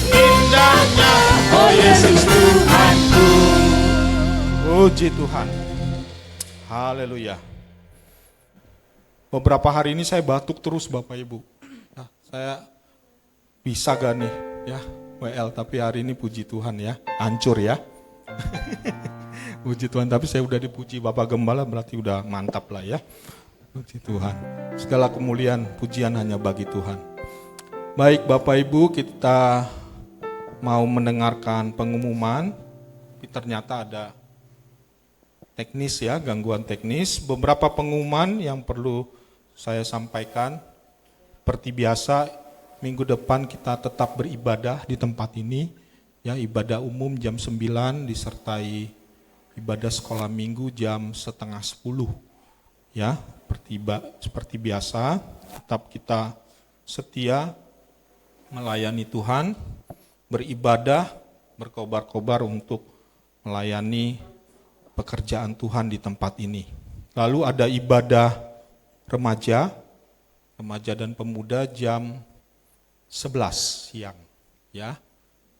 Indahnya, oh Yesus Tuhanku. Puji Tuhan. Haleluya. Beberapa hari ini saya batuk terus Bapak Ibu. Nah, saya bisa gak nih ya WL, tapi hari ini puji Tuhan ya, hancur ya. Puji Tuhan, tapi saya udah dipuji Bapak Gembala, berarti udah mantap lah ya. Puji Tuhan. Segala kemuliaan pujian hanya bagi Tuhan. Baik Bapak Ibu, kita mau mendengarkan pengumuman. Tapi ternyata ada teknis ya, gangguan teknis. Beberapa pengumuman yang perlu saya sampaikan. Seperti biasa, minggu depan kita tetap beribadah di tempat ini. Ya, ibadah umum jam 9 disertai ibadah sekolah minggu jam 9:30. Ya, seperti biasa, tetap kita setia melayani Tuhan, beribadah, berkobar-kobar untuk melayani pekerjaan Tuhan di tempat ini. Lalu ada ibadah remaja dan pemuda jam 11 siang. Ya,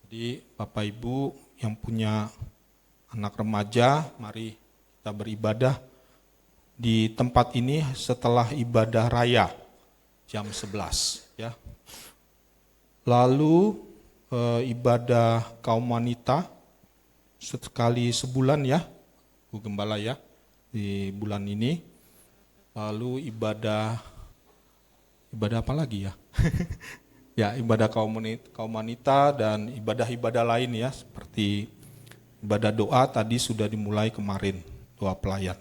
jadi Bapak Ibu yang punya anak remaja, mari Kita beribadah di tempat ini setelah ibadah raya jam 11 ya. Lalu ibadah kaum wanita sekali sebulan ya, Bu Gembala ya, di bulan ini. Lalu ibadah apa lagi ya? Ya, ibadah kaum wanita dan ibadah-ibadah lain ya, seperti ibadah doa tadi sudah dimulai kemarin, doa pelayan.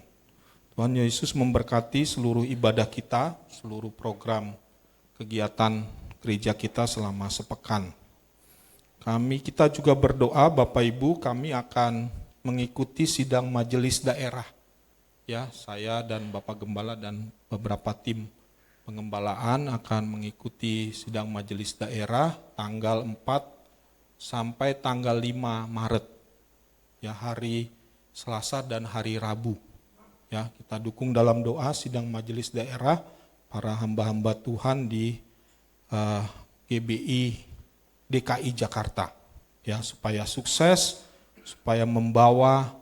Tuhan Yesus memberkati seluruh ibadah kita, seluruh program kegiatan gereja kita selama sepekan. Kita juga berdoa, Bapak Ibu, kami akan mengikuti sidang majelis daerah. Ya, saya dan Bapak Gembala dan beberapa tim pengembalaan akan mengikuti sidang majelis daerah tanggal 4 sampai tanggal 5 Maret. Ya, hari Selasa dan hari Rabu. Ya, kita dukung dalam doa sidang majelis daerah para hamba-hamba Tuhan di GBI DKI Jakarta. Ya, supaya sukses, supaya membawa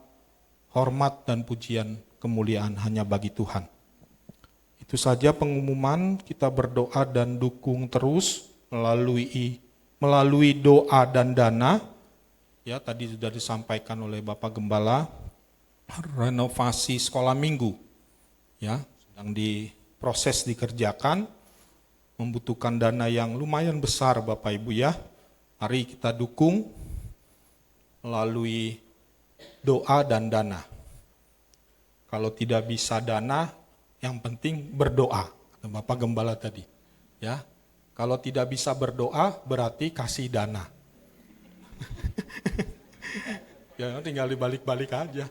hormat dan pujian kemuliaan hanya bagi Tuhan. Itu saja pengumuman, kita berdoa dan dukung terus melalui doa dan dana. Ya, tadi sudah disampaikan oleh Bapak Gembala, renovasi sekolah minggu ya sedang diproses dikerjakan, membutuhkan dana yang lumayan besar Bapak Ibu ya. Mari kita dukung melalui doa dan dana. Kalau tidak bisa dana, yang penting berdoa, kata Bapak Gembala tadi ya. Kalau tidak bisa berdoa berarti kasih dana. Ya, tinggal dibalik-balik aja.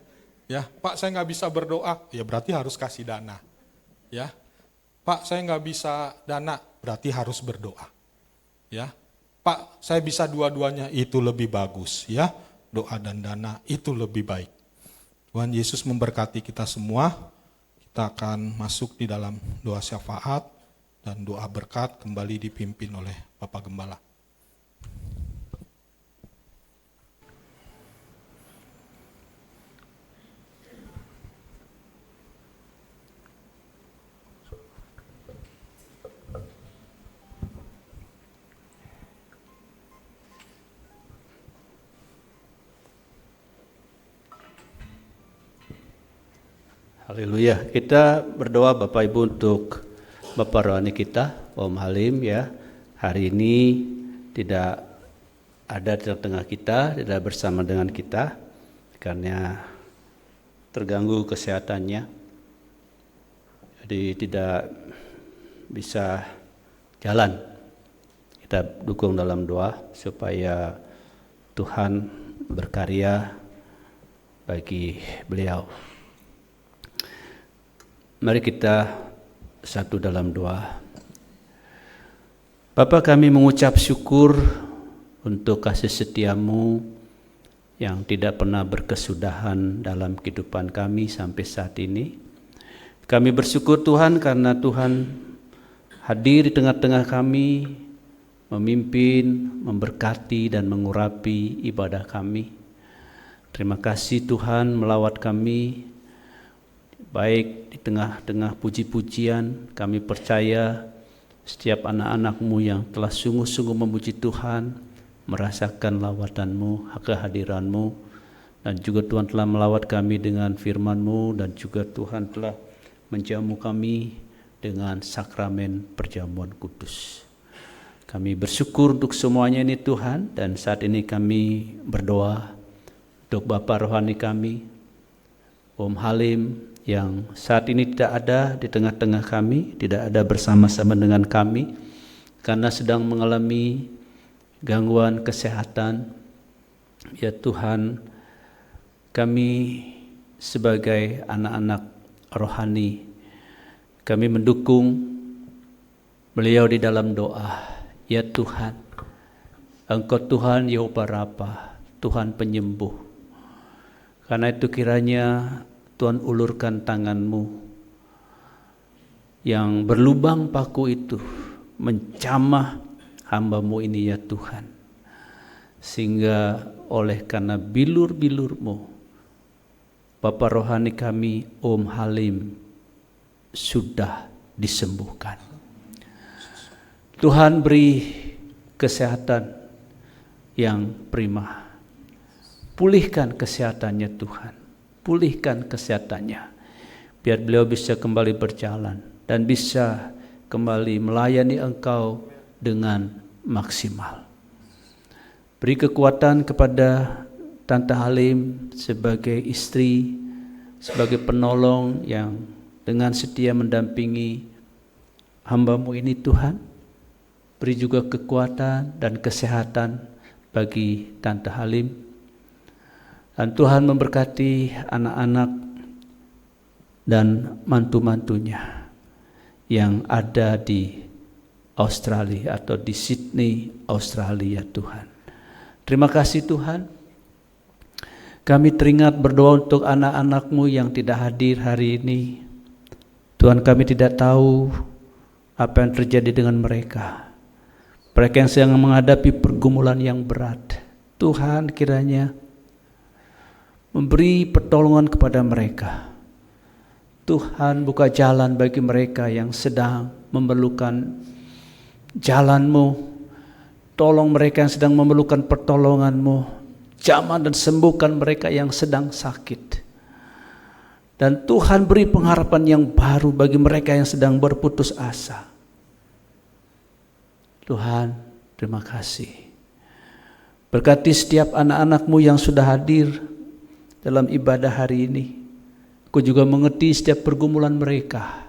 Ya, Pak, saya nggak bisa berdoa, ya berarti harus kasih dana. Ya, Pak, saya nggak bisa dana, berarti harus berdoa. Ya, Pak, saya bisa dua-duanya, itu lebih bagus. Ya, doa dan dana itu lebih baik. Tuhan Yesus memberkati kita semua. Kita akan masuk di dalam doa syafaat dan doa berkat kembali dipimpin oleh Bapak Gembala. Haleluya. Kita berdoa Bapak Ibu untuk Bapak rohani kita, Om Halim ya. Hari ini tidak ada di tengah kita, tidak bersama dengan kita karena terganggu kesehatannya. Jadi tidak bisa jalan. Kita dukung dalam doa supaya Tuhan berkarya bagi beliau. Mari kita satu dalam doa. Bapa, kami mengucap syukur untuk kasih setiamu yang tidak pernah berkesudahan dalam kehidupan kami sampai saat ini. Kami bersyukur Tuhan karena Tuhan hadir di tengah-tengah kami, memimpin, memberkati dan mengurapi ibadah kami. Terima kasih Tuhan melawat kami, baik di tengah-tengah puji-pujian. Kami percaya setiap anak-anak-Mu yang telah sungguh-sungguh memuji Tuhan, merasakan lawatan-Mu, kehadiran-Mu, dan juga Tuhan telah melawat kami dengan firman-Mu, dan juga Tuhan telah menjamu kami dengan sakramen perjamuan kudus. Kami bersyukur untuk semuanya ini Tuhan, dan saat ini kami berdoa untuk Bapak rohani kami, Om Halim, yang saat ini tidak ada di tengah-tengah kami, tidak ada bersama-sama dengan kami, karena sedang mengalami gangguan kesehatan. Ya Tuhan, kami sebagai anak-anak rohani, kami mendukung beliau di dalam doa. Ya Tuhan, Engkau Tuhan Yehova Rafa, Tuhan penyembuh. Karena itu kiranya Tuhan ulurkan tangan-Mu yang berlubang paku itu menjamah hamba-Mu ini ya Tuhan. Sehingga oleh karena bilur-bilur-Mu Bapak rohani kami, Om Halim, sudah disembuhkan. Tuhan beri kesehatan yang prima. Pulihkan kesehatannya Tuhan. Pulihkan kesehatannya. Biar beliau bisa kembali berjalan dan bisa kembali melayani Engkau dengan maksimal. Beri kekuatan kepada Tante Halim sebagai istri, sebagai penolong yang dengan setia mendampingi hamba-Mu ini Tuhan. Beri juga kekuatan dan kesehatan bagi Tante Halim. Dan Tuhan memberkati anak-anak dan mantu-mantunya yang ada di Australia atau di Sydney, Australia Tuhan. Terima kasih Tuhan. Kami teringat berdoa untuk anak-anak-Mu yang tidak hadir hari ini. Tuhan, kami tidak tahu apa yang terjadi dengan mereka. Mereka yang sedang menghadapi pergumulan yang berat. Tuhan kiranya memberi pertolongan kepada mereka. Tuhan buka jalan bagi mereka yang sedang memerlukan jalan-Mu. Tolong mereka yang sedang memerlukan pertolongan-Mu. Jamah dan sembuhkan mereka yang sedang sakit. Dan Tuhan beri pengharapan yang baru bagi mereka yang sedang berputus asa. Tuhan, terima kasih. Berkati setiap anak-anak-Mu yang sudah hadir dalam ibadah hari ini. Aku juga mengerti setiap pergumulan mereka.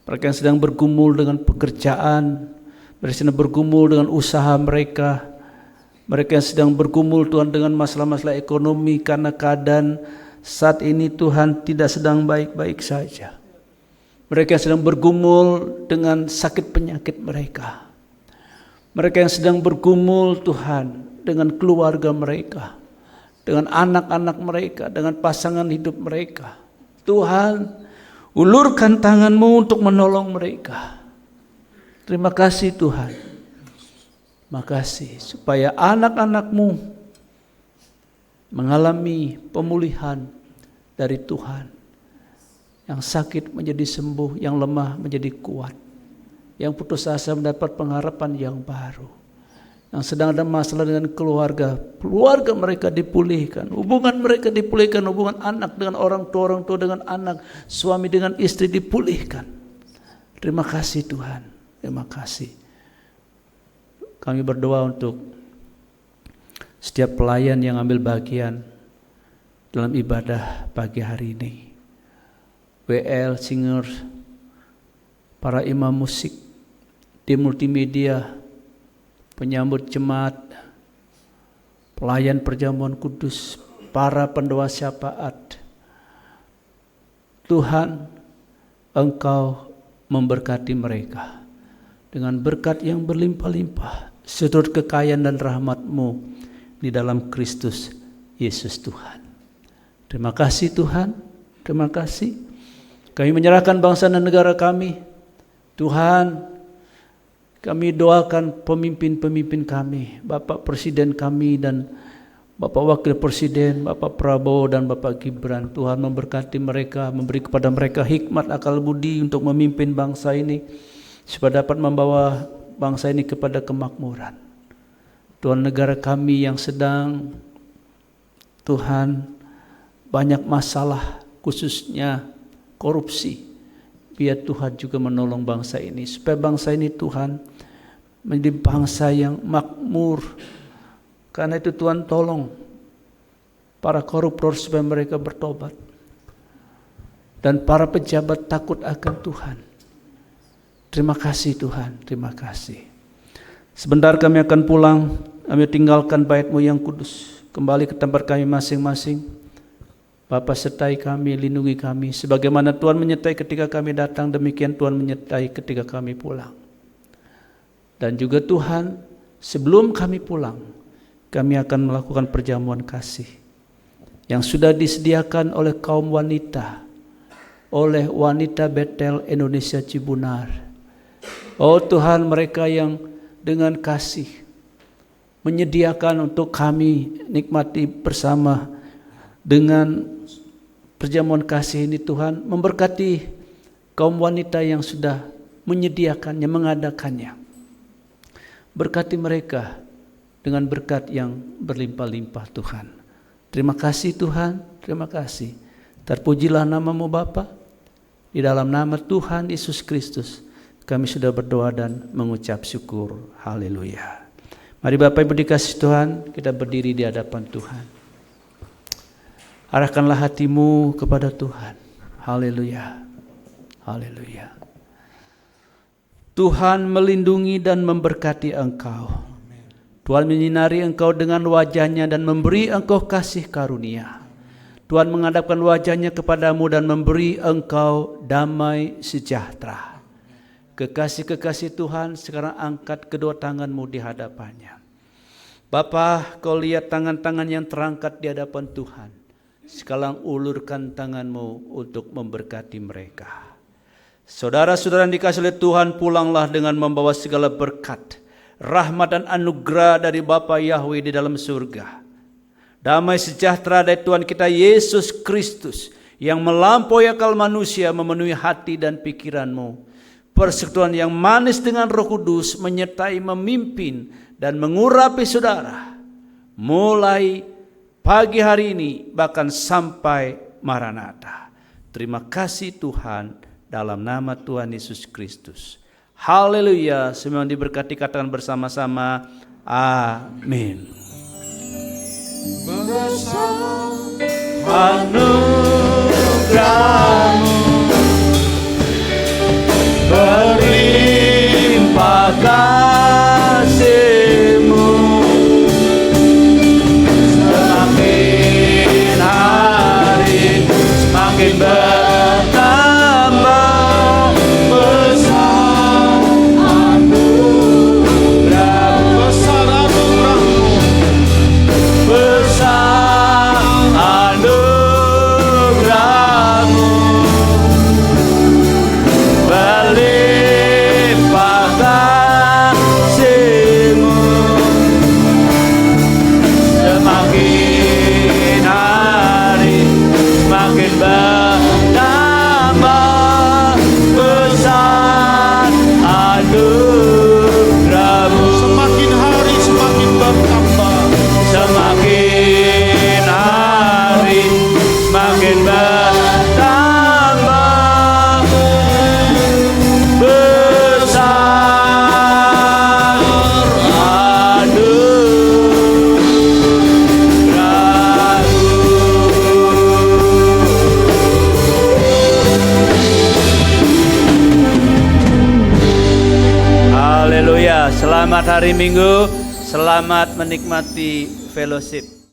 Mereka yang sedang bergumul dengan pekerjaan, mereka sedang bergumul dengan usaha mereka, mereka yang sedang bergumul Tuhan dengan masalah-masalah ekonomi karena keadaan saat ini Tuhan tidak sedang baik-baik saja. Mereka yang sedang bergumul dengan sakit penyakit mereka. Mereka yang sedang bergumul Tuhan dengan keluarga mereka, dengan anak-anak mereka, dengan pasangan hidup mereka. Tuhan, ulurkan tangan-Mu untuk menolong mereka. Terima kasih Tuhan. Terima kasih supaya anak-anak-Mu mengalami pemulihan dari Tuhan. Yang sakit menjadi sembuh, yang lemah menjadi kuat. Yang putus asa mendapat pengharapan yang baru. Yang sedang ada masalah dengan keluarga mereka dipulihkan, hubungan mereka dipulihkan, hubungan anak dengan orang tua dengan anak, suami dengan istri dipulihkan. Terima kasih Tuhan, terima kasih. Kami berdoa untuk setiap pelayan yang ambil bagian dalam ibadah pagi hari ini. WL, singer, para imam musik, tim multimedia, penyambut jemaat, pelayan perjamuan kudus, para pendoa syafaat. Tuhan, Engkau memberkati mereka dengan berkat yang berlimpah-limpah seturut kekayaan dan rahmat-Mu di dalam Kristus Yesus Tuhan. Terima kasih Tuhan, terima kasih. Kami menyerahkan bangsa dan negara kami. Tuhan, kami doakan pemimpin-pemimpin kami, Bapak Presiden kami dan Bapak Wakil Presiden, Bapak Prabowo dan Bapak Gibran. Tuhan memberkati mereka, memberi kepada mereka hikmat, akal budi untuk memimpin bangsa ini, supaya dapat membawa bangsa ini kepada kemakmuran. Tuhan, negara kami yang sedang, Tuhan, banyak masalah, khususnya korupsi. Biar Tuhan juga menolong bangsa ini, supaya bangsa ini Tuhan menjadi bangsa yang makmur. Karena itu Tuhan tolong para koruptor supaya mereka bertobat. Dan para pejabat takut akan Tuhan. Terima kasih Tuhan, terima kasih. Sebentar kami akan pulang, kami tinggalkan bait-Mu yang kudus, kembali ke tempat kami masing-masing. Bapa, sertai kami, lindungi kami. Sebagaimana Tuhan menyertai ketika kami datang, demikian Tuhan menyertai ketika kami pulang. Dan juga Tuhan, sebelum kami pulang, kami akan melakukan perjamuan kasih yang sudah disediakan oleh kaum wanita, oleh wanita Betel Indonesia Cibunar. Oh Tuhan, mereka yang dengan kasih menyediakan untuk kami nikmati bersama dengan perjamuan kasih ini Tuhan, memberkati kaum wanita yang sudah menyediakannya, mengadakannya. Berkati mereka dengan berkat yang berlimpah-limpah Tuhan. Terima kasih Tuhan, terima kasih. Terpujilah nama-Mu Bapa. Di dalam nama Tuhan Yesus Kristus kami sudah berdoa dan mengucap syukur. Haleluya. Mari Bapak Ibu dikasih Tuhan, kita berdiri di hadapan Tuhan. Arahkanlah hatimu kepada Tuhan. Haleluya. Haleluya. Tuhan melindungi dan memberkati engkau. Tuhan menyinari engkau dengan wajah-Nya dan memberi engkau kasih karunia. Tuhan menghadapkan wajah-Nya kepadamu dan memberi engkau damai sejahtera. Kekasih-kekasih Tuhan, sekarang angkat kedua tanganmu di hadapannya. Bapa, kau lihat tangan-tangan yang terangkat di hadapan Tuhan. Sekarang ulurkan tanganmu untuk memberkati mereka. Saudara-saudara yang dikasihi oleh Tuhan, pulanglah dengan membawa segala berkat, rahmat dan anugerah dari Bapa Yahweh di dalam surga. Damai sejahtera dari Tuhan kita Yesus Kristus yang melampaui akal manusia memenuhi hati dan pikiranmu. Persekutuan yang manis dengan Roh Kudus menyertai, memimpin dan mengurapi saudara mulai pagi hari ini bahkan sampai Maranatha. Terima kasih Tuhan, dalam nama Tuhan Yesus Kristus. Haleluya. Semua yang diberkati katakan bersama-sama amin. Anugerah-Mu berlimpah kasih-Mu, semakin hari semakin bertambah besar anugerah-Mu, besar anugerah-Mu, besar anugerah-Mu, berlimpah kasih-Mu, semakin hari semakin bertambah besar anugerah-Mu, semakin hari semakin bertambah, semakin hari semakin bertambah besar anugerah-Mu. Haleluya. Selamat hari Minggu, selamat menikmati fellowship.